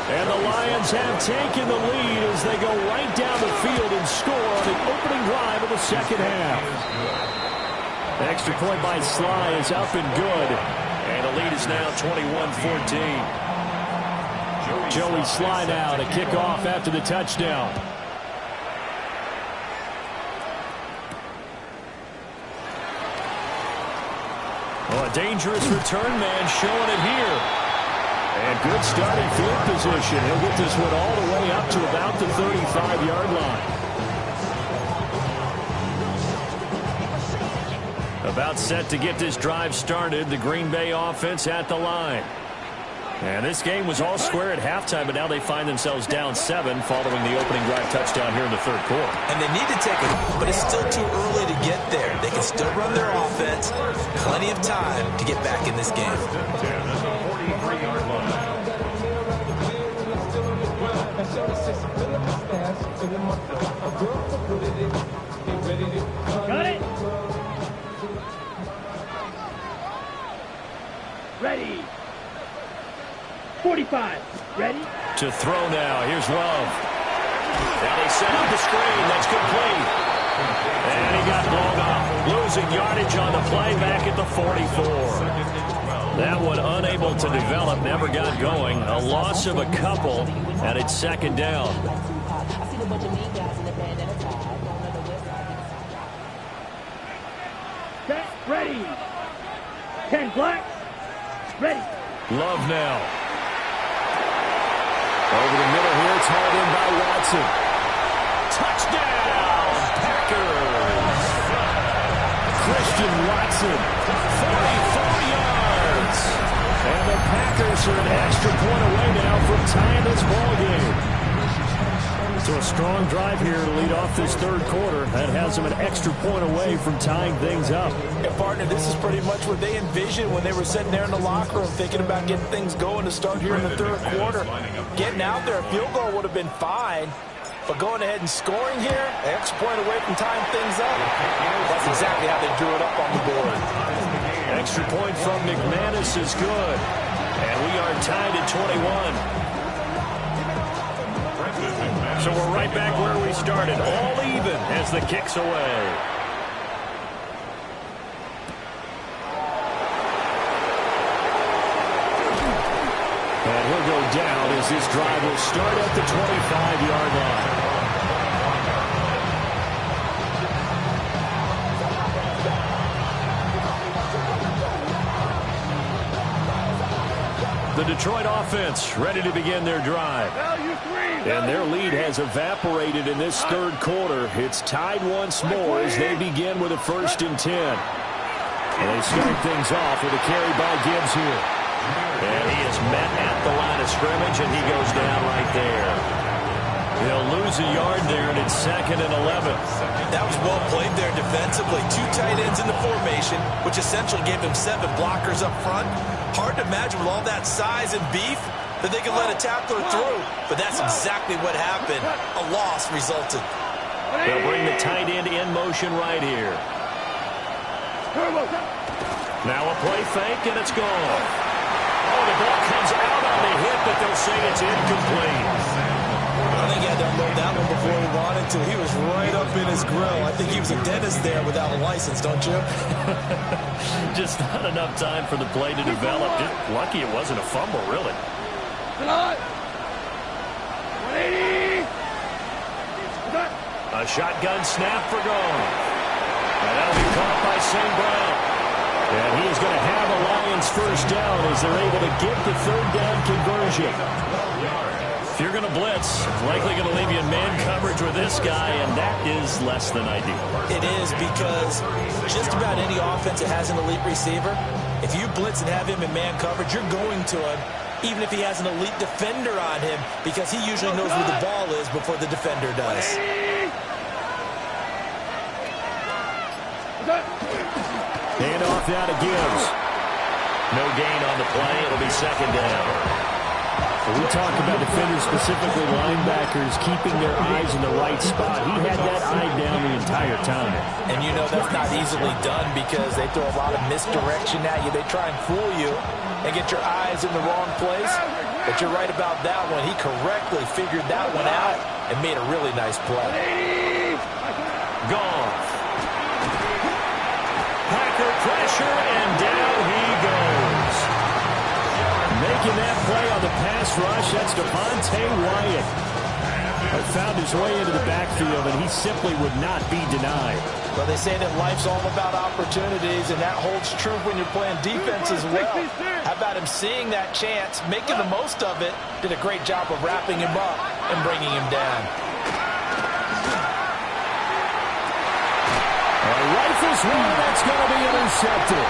And the Lions have taken the lead as they go right down the field and score on the opening drive of the second half. The extra point by Sly is up and good. And the lead is now 21-14. Joey Sly now to kick off after the touchdown. Well, a dangerous return man showing it here. And good starting field position. He'll get this one all the way up to about the 35-yard line. About set to get this drive started. The Green Bay offense at the line. And this game was all square at halftime, but now they find themselves down 7 following the opening drive touchdown here in the third quarter. And they need to take it, but it's still too early to get there. They can still run their offense. Plenty of time to get back in this game. Got it. Ready. 45. Ready? To throw now. Here's Love. Now they set up the screen. That's complete. And he got blown up. Losing yardage on the play back at the 44. That one unable to develop. Never got going. A loss of a couple. And it's second down. Set. Ready. 10 black. Ready. Love now. Over the middle here, it's hauled in by Watson. Touchdown, Packers! Christian Watson, 44 yards. And the Packers are an extra point away now from tying this ball game. So a strong drive here to lead off this third quarter. That has them an extra point away from tying things up. Yeah, partner, this is pretty much what they envisioned when they were sitting there in the locker room thinking about getting things going to start here in the third quarter. Getting out there, a field goal would have been fine. But going ahead and scoring here, an extra point away from tying things up. That's exactly how they drew it up on the board. Extra point from McManus is good. And we are tied at 21. So we're right back where we started, all even as the kick's away. And he'll go down as this drive will start at the 25-yard line. The Detroit offense ready to begin their drive. And their lead has evaporated in this third quarter. It's tied once more as they begin with a 1st and 10. And they start things off with a carry by Gibbs here. And he is met at the line of scrimmage, and he goes down right there. He'll lose a yard there, and it's 2nd and 11. That was well played there defensively. 2 tight ends in the formation, which essentially gave them 7 blockers up front. Hard to imagine with all that size and beef that they could let a tackler through. But that's exactly what happened. A loss resulted. They'll bring the tight end in motion right here. Now a play fake, and it's gone. Oh, the ball comes out on the hit, but they'll say it's incomplete. I think he had to unload that one before he wanted to. He was right up in his grill. I think he was a dentist there without a license, don't you? Just not enough time for the play to develop. Just lucky it wasn't a fumble, really. 180. A shotgun snap for Gone. And that'll be caught by St. Brown. And he is going to have a Lions first down as they're able to get the 3rd down conversion. If you're going to blitz, likely going to leave you in man coverage with this guy, and that is less than ideal. It is, because just about any offense that has an elite receiver, if you blitz and have him in man coverage, you're going to him, even if he has an elite defender on him, because he usually knows where the ball is before the defender does. Hand off now to Gibbs. No gain on the play. It'll be 2nd down. We talk about defenders, specifically linebackers, keeping their eyes in the right spot. He had that eye down the entire time. And you know that's not easily done because they throw a lot of misdirection at you. They try and fool you and get your eyes in the wrong place. But you're right about that one. He correctly figured that one out and made a really nice play. Gone. Packer pressure, and down he goes. Making that play on the pass rush, that's Devontae Wyatt. Found his way into the backfield, and he simply would not be denied. Well, they say that life's all about opportunities, and that holds true when you're playing defense as well. How about him seeing that chance, making the most of it, did a great job of wrapping him up and bringing him down. Rifles one, that's going to be intercepted.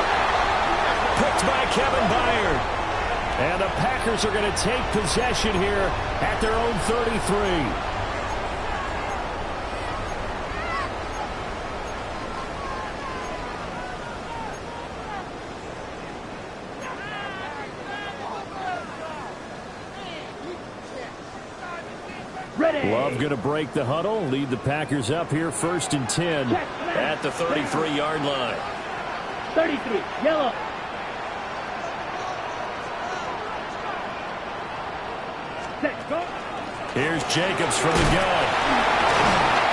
Picked by Kevin Byard. And the Packers are going to take possession here at their own 33. Love going to break the huddle, lead the Packers up here 1st and 10 at the 33-yard line. 33, yellow. Here's Jacobs from the gun.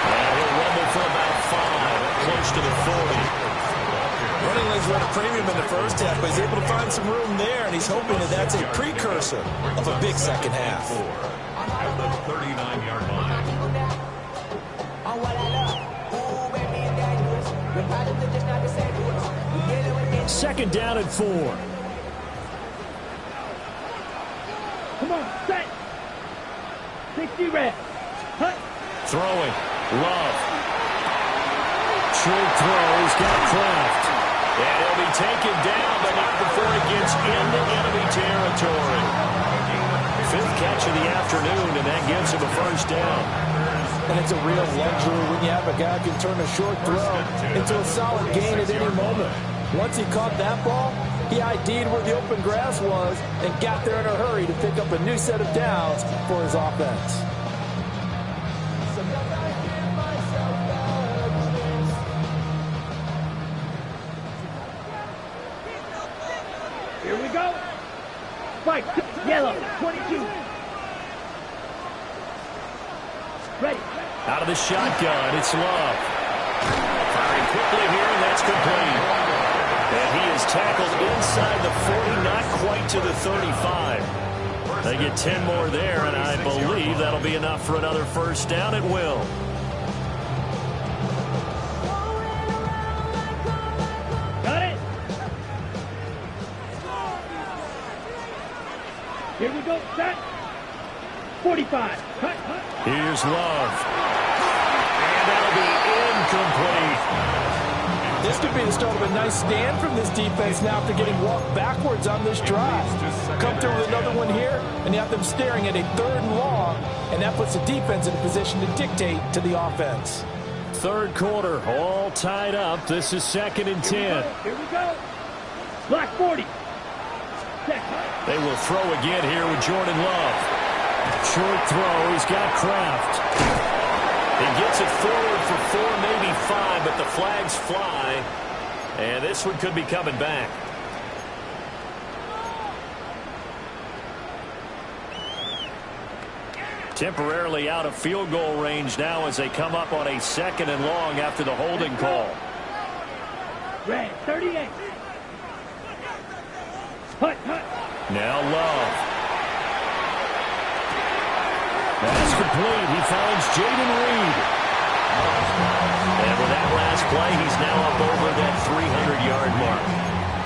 And he'll rumble for about 5, close to the 40. Running legs were at a premium in the first half, but he's able to find some room there, and he's hoping that that's a precursor of a big second half. At the 39-yard line. 2nd down and 4. Come on, set. 60 reps. Hut. Throwing. Love. Short throw. He's got Kraft. And he'll be taken down, but not before he gets into enemy territory. 5th catch of the afternoon, and that gives gets him a first down. And it's a real luxury when you have a guy who can turn a short throw into a solid gain at any moment. Once he caught that ball, he ID'd where the open grass was and got there in a hurry to pick up a new set of downs for his offense. Here we go. Spike, yellow, 22. Ready. Out of the shotgun, it's Love. Firing quickly here, and that's complete. And he is tackled inside the 40, not quite to the 35. They get 10 more there, and I believe that'll be enough for another first down. It will. Got it. Here we go, set. 45. Cut. Here's Love. And that'll be incomplete. This could be the start of a nice stand from this defense now after getting walked backwards on this drive. Come through with another one here, and you have them staring at a 3rd and long, and that puts the defense in a position to dictate to the offense. Third quarter, all tied up. This is 2nd and 10. Here we go. Block 40. They will throw again here with Jordan Love. Short throw. He's got Kraft. He gets it forward for 4, maybe 5, but the flags fly. And this one could be coming back. Temporarily out of field goal range now as they come up on a 2nd and long after the holding call. Red, 38. Hut. Now Love. That's complete. He finds Jaden Reed. And with that last play, he's now up over that 300-yard mark.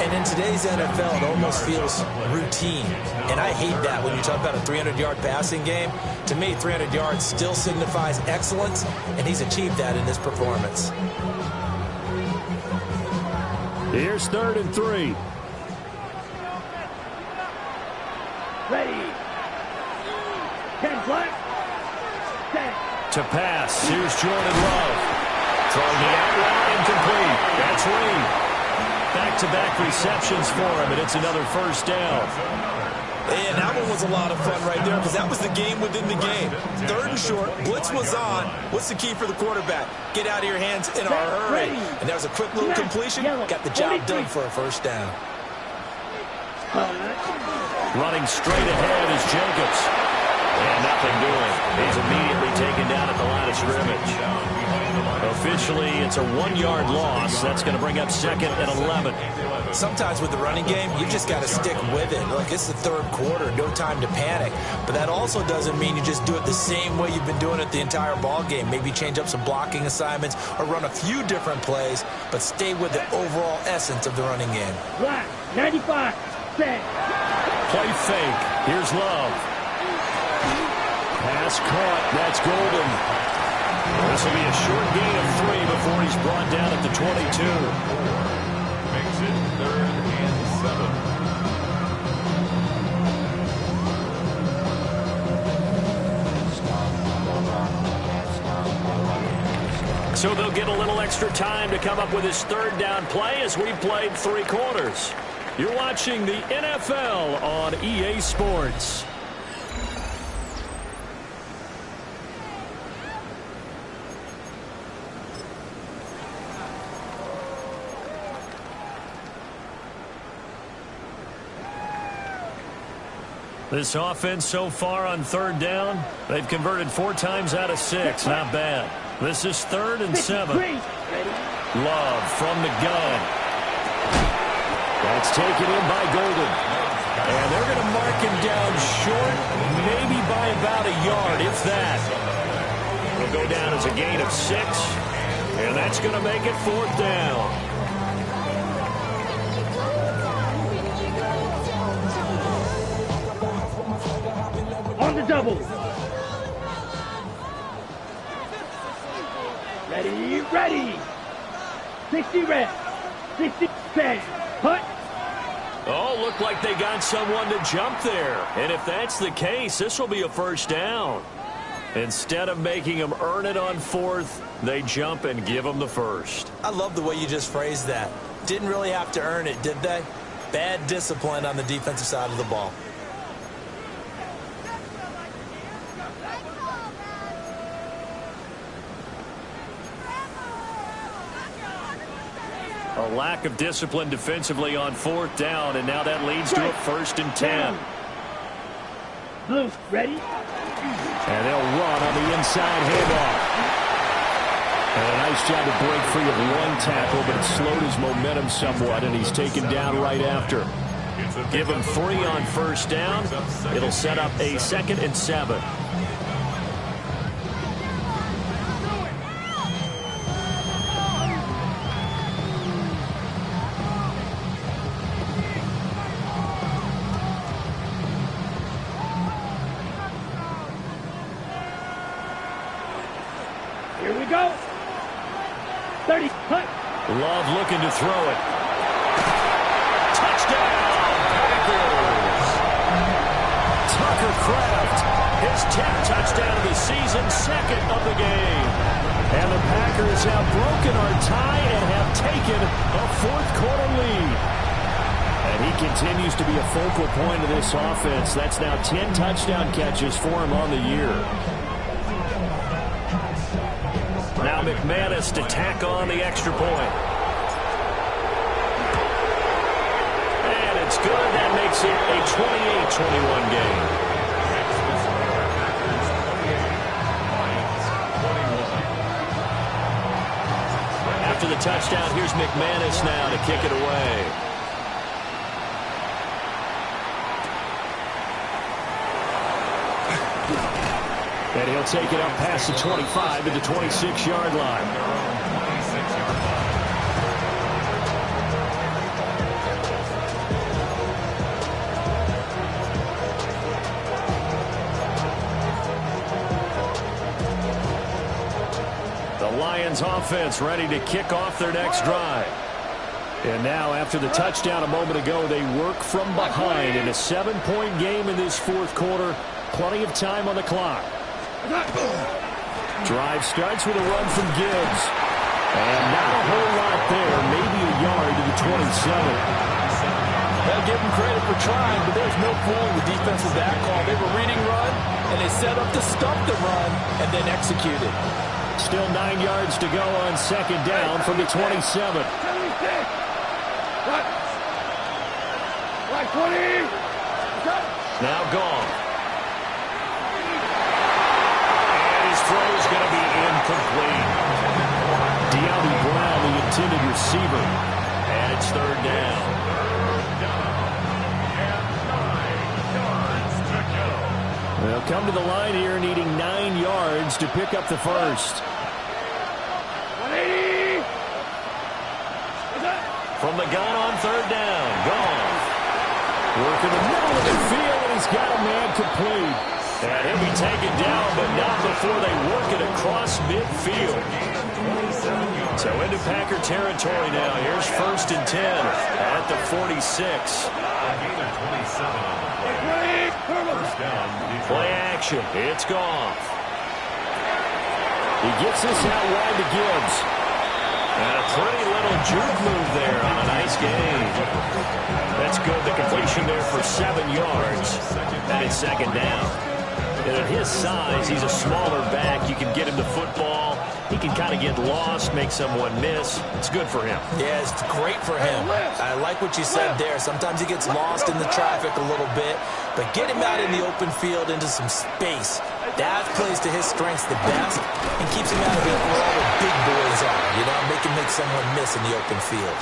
And in today's NFL, it almost feels routine. And I hate that when you talk about a 300-yard passing game. To me, 300 yards still signifies excellence, and he's achieved that in this performance. Here's 3rd and 3. Ready. 10 black. 10. To pass. Here's Jordan Love. Throwing the outline, incomplete. That's Reed. Back-to-back receptions for him, and it's another first down. And that one was a lot of fun right there because that was the game within the game. 3rd and short, blitz was on. What's the key for the quarterback? Get out of your hands in a hurry. And that was a quick little completion. Got the job done for a first down. Running straight ahead is Jacobs. And nothing doing. He's immediately taken down at the line of scrimmage. Officially, it's a 1-yard loss. That's going to bring up 2nd and 11. Sometimes with the running game, you just got to stick with it. Look, it's the 3rd quarter, no time to panic. But that also doesn't mean you just do it the same way you've been doing it the entire ball game. Maybe change up some blocking assignments or run a few different plays, but stay with the overall essence of the running game. Black, 95. Set. Play fake. Here's Love. Pass caught. That's Golden. This will be a short gain of 3 before he's brought down at the 22. Makes it 3rd and 7. So they'll get a little extra time to come up with his 3rd down play as we've played 3 quarters. You're watching the NFL on EA Sports. This offense so far on 3rd down, they've converted 4 times out of 6. Not bad. This is 3rd and 7. Love from the gun. That's taken in by Golden. And they're going to mark him down short, maybe by about a yard, if that. It'll go down as a gain of 6, and that's going to make it 4th down. On the double. Ready. 60 red. 60 red. Hut. Oh, looked like they got someone to jump there. And if that's the case, this will be a first down. Instead of making them earn it on fourth, they jump and give them the first. I love the way you just phrased that. Didn't really have to earn it, did they? Bad discipline on the defensive side of the ball. A lack of discipline defensively on fourth down, and now that leads to a 1st and 10. Blue, ready? And they'll run on the inside handoff. And a nice job to break free of one tackle, but it slowed his momentum somewhat, and he's taken down right after. Give him 3 on 1st down. It'll set up a 2nd and 7. Here we go. 30, cut. Love looking to throw it. Touchdown, Packers! Tucker Kraft, his 10th touchdown of the season, 2nd of the game. And the Packers have broken our tie and have taken a 4th quarter lead. And he continues to be a focal point of this offense. That's now 10 touchdown catches for him on the year. Now McManus to tack on the extra point. And it's good. That makes it a 28-21 game. After the touchdown, here's McManus now to kick it away. And he'll take it up past the 25 to the 26-yard line. The Lions offense ready to kick off their next drive. And now after the touchdown a moment ago, they work from behind in a 7-point game in this 4th quarter. Plenty of time on the clock. Drive starts with a run from Gibbs. And not a whole lot there, maybe a yard to the 27. Gotta give them credit for trying, but there's no fooling the defense with that call. They were reading run, and they set up to stop the run, and then executed. Still 9 yards to go on 2nd down from the 27. Right, 20. Now gone. Throw's going to be incomplete. De'Ami Brown, the intended receiver. And it's 3rd down. They'll come to the line here needing 9 yards to pick up the first. 180. From the gun on 3rd down. Gone. Work in the middle of the field, and he's got a man complete. And he'll be taken down, but not before they work it across midfield. So into Packer territory now. Here's 1st and 10 at the 46. Play action. It's Goff. He gets this out wide to Gibbs. And a pretty little juke move there on a nice game. That's good. The completion there for 7 yards. And it's 2nd down. And at his size, he's a smaller back. You can get him the football. He can kind of get lost, make someone miss. It's good for him. Yeah, it's great for him. I like what you said there. Sometimes he gets lost in the traffic a little bit, but get him out in the open field into some space. That plays to his strengths the best and keeps him out of it where all the big boys are. You know, make someone miss in the open field.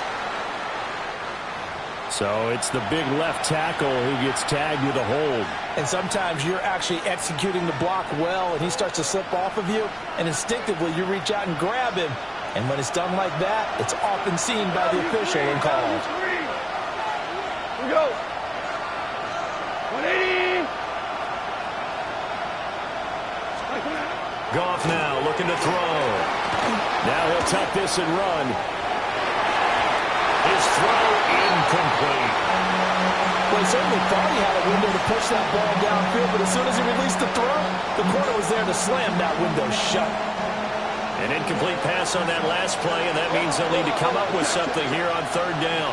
So it's the big left tackle who gets tagged with a hold. And sometimes you're actually executing the block well, and he starts to slip off of you, and instinctively you reach out and grab him. And when it's done like that, it's often seen by the official and called. Here we go. 180. Goff now looking to throw. Now he'll tuck this and run. His throw incomplete. he certainly thought he had a window to push that ball downfield, but as soon as he released the throw, the corner was there to slam that window shut. An incomplete pass on that last play, and that means they'll need to come up with something here on third down.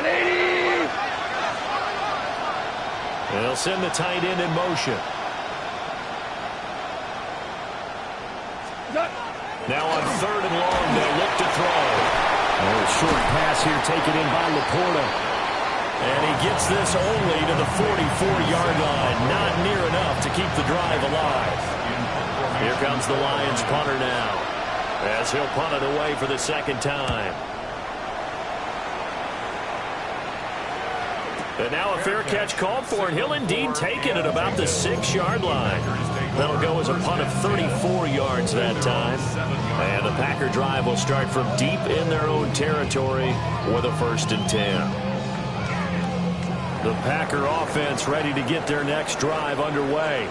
180! They'll send the tight end in motion. Now on third and long, they'll look to throw. A short pass here taken in by Laporta. And he gets this only to the 44-yard line. Not near enough to keep the drive alive. Here comes the Lions punter now, as he'll punt it away for the second time. And now a fair catch called for, and he'll indeed take it at about the 6-yard line. That'll go as a punt of 34 yards that time. And the Packer drive will start from deep in their own territory with a 1st and 10. The Packer offense ready to get their next drive underway.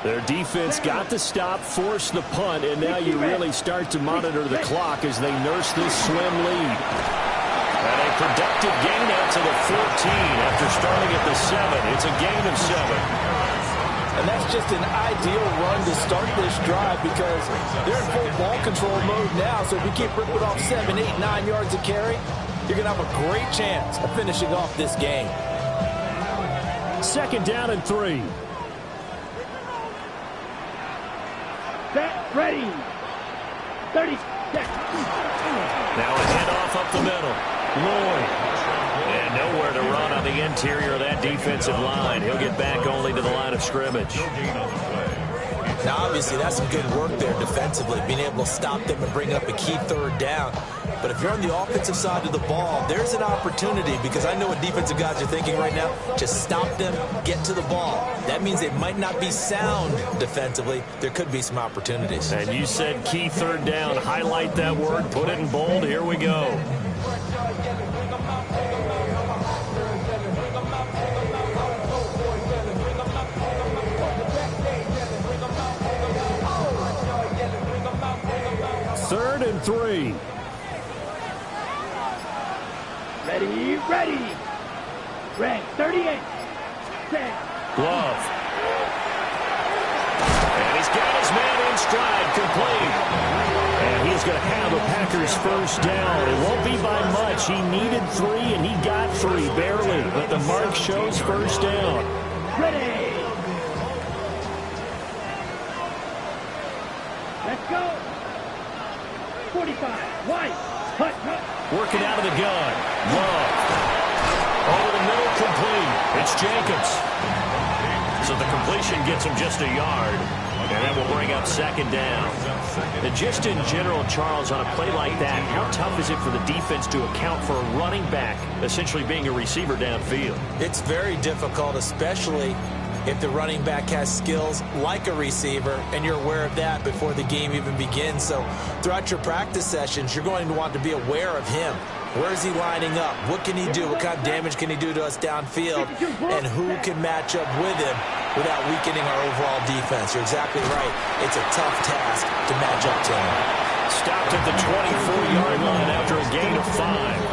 Their defense got the stop, forced the punt, and now you really start to monitor the clock as they nurse this swim lead. And a productive gain out to the 14 after starting at the 7. It's a gain of 7. And that's just an ideal run to start this drive because they're in full ball control mode now. So if you keep ripping off 7, 8, 9 yards of carry, you're going to have a great chance of finishing off this game. 2nd down and 3. Set, ready. 30 seconds. Now a handoff up the middle. Lloyd. And nowhere to run on the interior of that defensive line. He'll get back only to the line of scrimmage. Now, obviously, that's some good work there defensively, being able to stop them and bring up a key 3rd down. But if you're on the offensive side of the ball, there's an opportunity because I know what defensive guys are thinking right now. Just stop them, get to the ball. That means they might not be sound defensively. There could be some opportunities. And you said key 3rd down. Highlight that word, put it in bold. Here we go. Third and 3. Ready, ready. Red, 38. Set. Love. And he's got his man in stride, complete. And he's going to have a Packers 1st down. It won't be by much. He needed 3, and he got 3, barely. But the mark shows 1st down. Ready. Let's go. 45. White. Hut, hut. Working out of the gun. Love. Over the middle, complete. It's Jacobs. So the completion gets him just a yard. And that will bring up 2nd down. And just in general, Charles, on a play like that, how tough is it for the defense to account for a running back essentially being a receiver downfield? It's very difficult, especially if the running back has skills like a receiver, and you're aware of that before the game even begins. So throughout your practice sessions, you're going to want to be aware of him. Where is he lining up? What can he do? What kind of damage can he do to us downfield? And who can match up with him without weakening our overall defense? You're exactly right. It's a tough task to match up to him. Stopped at the 24-yard line after a gain of 5.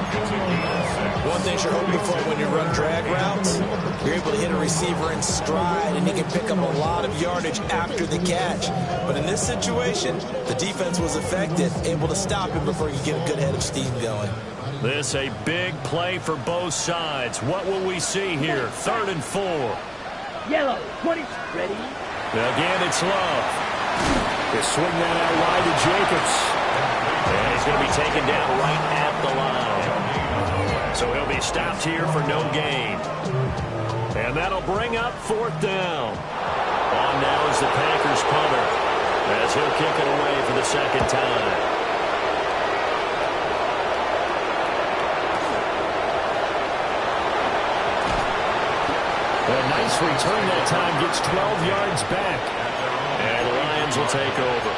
One thing you're hoping for when you run drag routes, you're able to hit a receiver in stride, and he can pick up a lot of yardage after the catch. But in this situation, the defense was effective, able to stop him before you get a good head of steam going. This a big play for both sides. What will we see here? 3rd and 4. Yellow. 20. Ready. Again, it's Love. They swing that out wide to Jacobs. And he's going to be taken down right at the line. So he'll be stopped here for no gain. And that'll bring up 4th down. On now is the Packers punter, as he'll kick it away for the 2nd time. A nice return that time, gets 12 yards back. And the Lions will take over.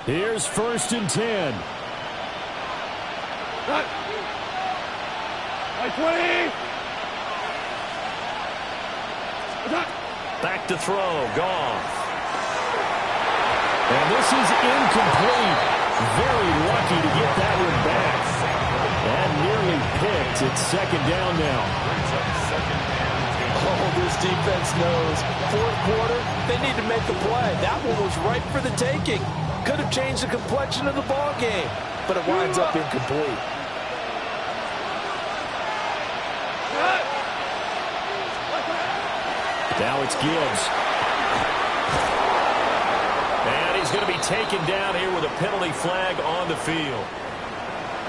Here's 1st and 10. Cut. 20. Back to throw. Goff. And this is incomplete. Very lucky to get that one back. That nearly picked. It's second down now. Oh, this defense knows. Fourth quarter, they need to make a play. That one was ripe for the taking. Could have changed the complexion of the ball game, but it winds up incomplete. Now it's Gibbs. And he's going to be taken down here with a penalty flag on the field.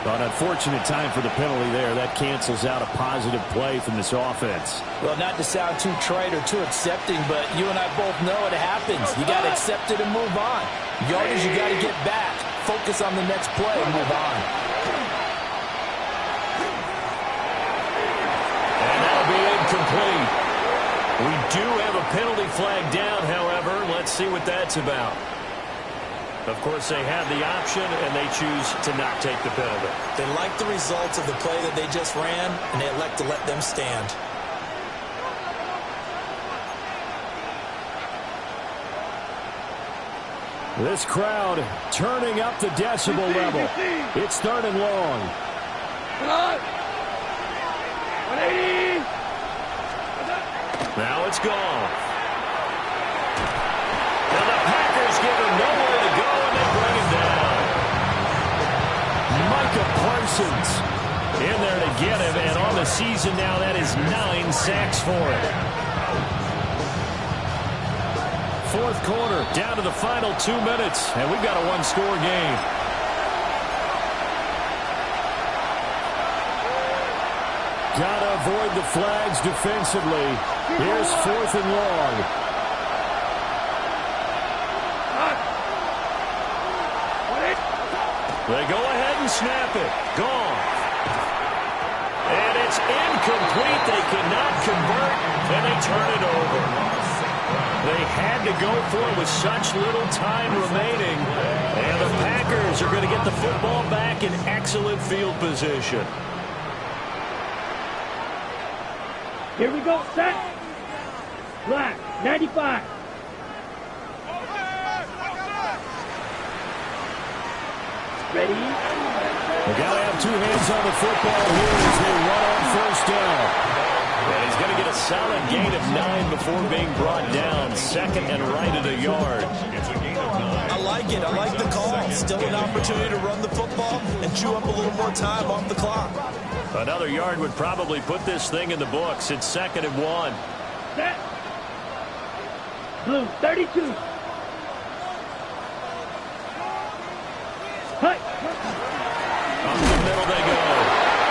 An unfortunate time for the penalty there. That cancels out a positive play from this offense. Well, not to sound too trite or too accepting, but you and I both know it happens. You got to accept it and move on. Yardage, you got to get back. Focus on the next play and move on. And that'll be incomplete. We do have a penalty flag down, however. Let's see what that's about. Of course, they have the option, and they choose to not take the penalty. They like the results of the play that they just ran, and they elect to let them stand. This crowd turning up the decibel level. It's third and long. 180. Now it's gone. Now the Packers give him nowhere to go, and they bring him down. Micah Parsons In there to get him, and on the season now, that is 9 sacks for him. Fourth quarter, down to the final 2 minutes, and we've got a one-score game. Gotta avoid the flags defensively. Here's fourth and long. They go ahead and snap it. Gone. And it's incomplete. They cannot convert, and they turn it over. They had to go for it with such little time remaining. And the Packers are going to get the football back in excellent field position. Here we go, set. Black, 95. Ready? They got to have two hands on the football here as they run on first down. And he's going to get a solid gain of 9 before being brought down. Second and right at a yard. I like it. I like the call. Still an opportunity to run the football and chew up a little more time off the clock. Another yard would probably put this thing in the books. It's second and 1. Set. Blue, 32. Hut. Up the middle they go.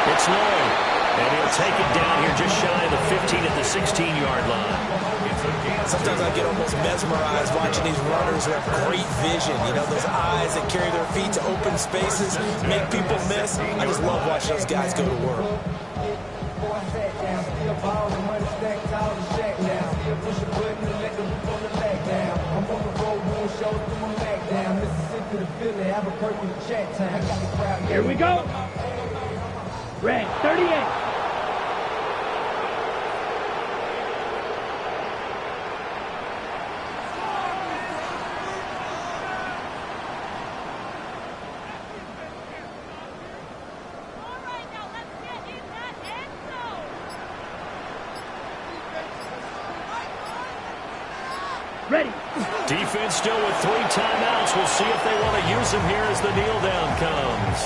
It's Lloyd. And he'll take it down here just shy of the 15 at the 16-yard line. Sometimes I get almost mesmerized watching these runners who have great vision. You know, those eyes that carry their feet to open spaces, make people miss. I just love watching those guys go to work. Here we go. Red, 38. Ready. Defense still with 3 timeouts. We'll see if they want to use them here as the kneel down comes.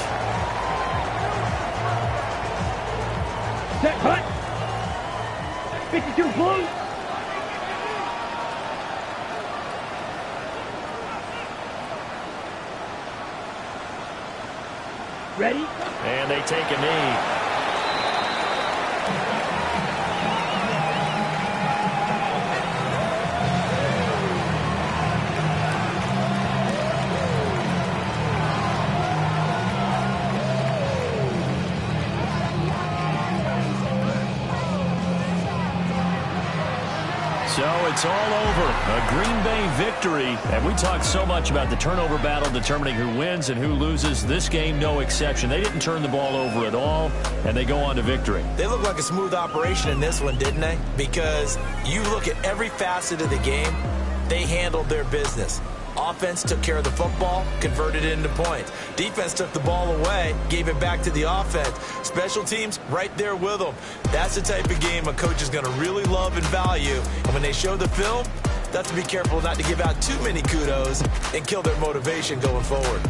Set, cut. 52 blue. Ready. And they take a knee. So it's all over. A Green Bay victory. And we talked so much about the turnover battle determining who wins and who loses. This game, no exception. They didn't turn the ball over at all, and they go on to victory. They look like a smooth operation in this one, didn't they? Because you look at every facet of the game, they handled their business. Offense took care of the football, converted it into points. Defense took the ball away, gave it back to the offense. Special teams, right there with them. That's the type of game a coach is going to really love and value. And when they show the film, they have to be careful not to give out too many kudos and kill their motivation going forward.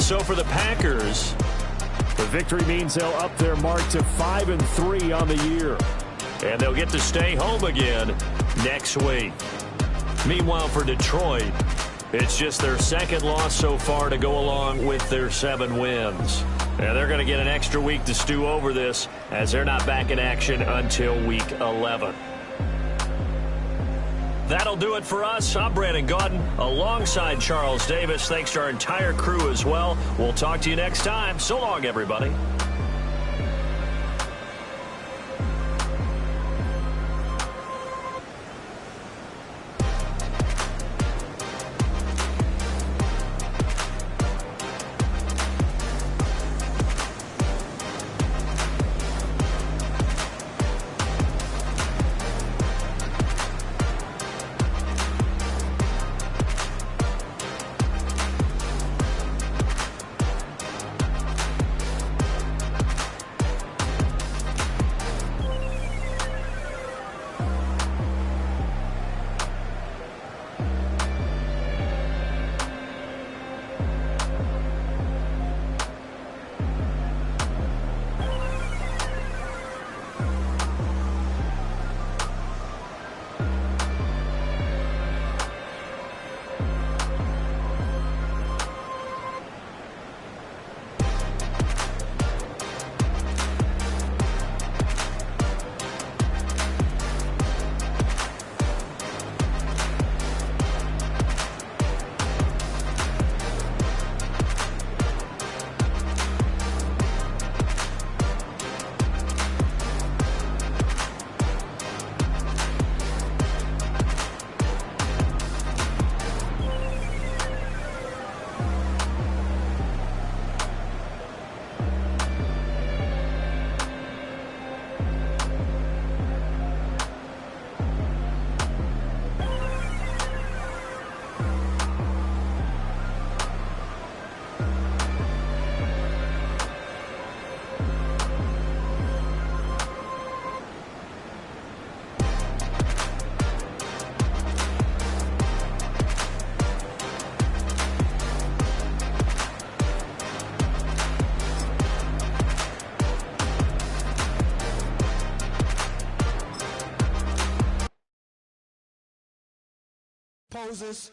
So for the Packers, the victory means they'll up their mark to 5-3 on the year. And they'll get to stay home again next week. Meanwhile, for Detroit, it's just their second loss so far to go along with their 7 wins. And they're going to get an extra week to stew over this as they're not back in action until week 11. That'll do it for us. I'm Brandon Gaudin alongside Charles Davis. Thanks to our entire crew as well. We'll talk to you next time. So long, everybody. Poses.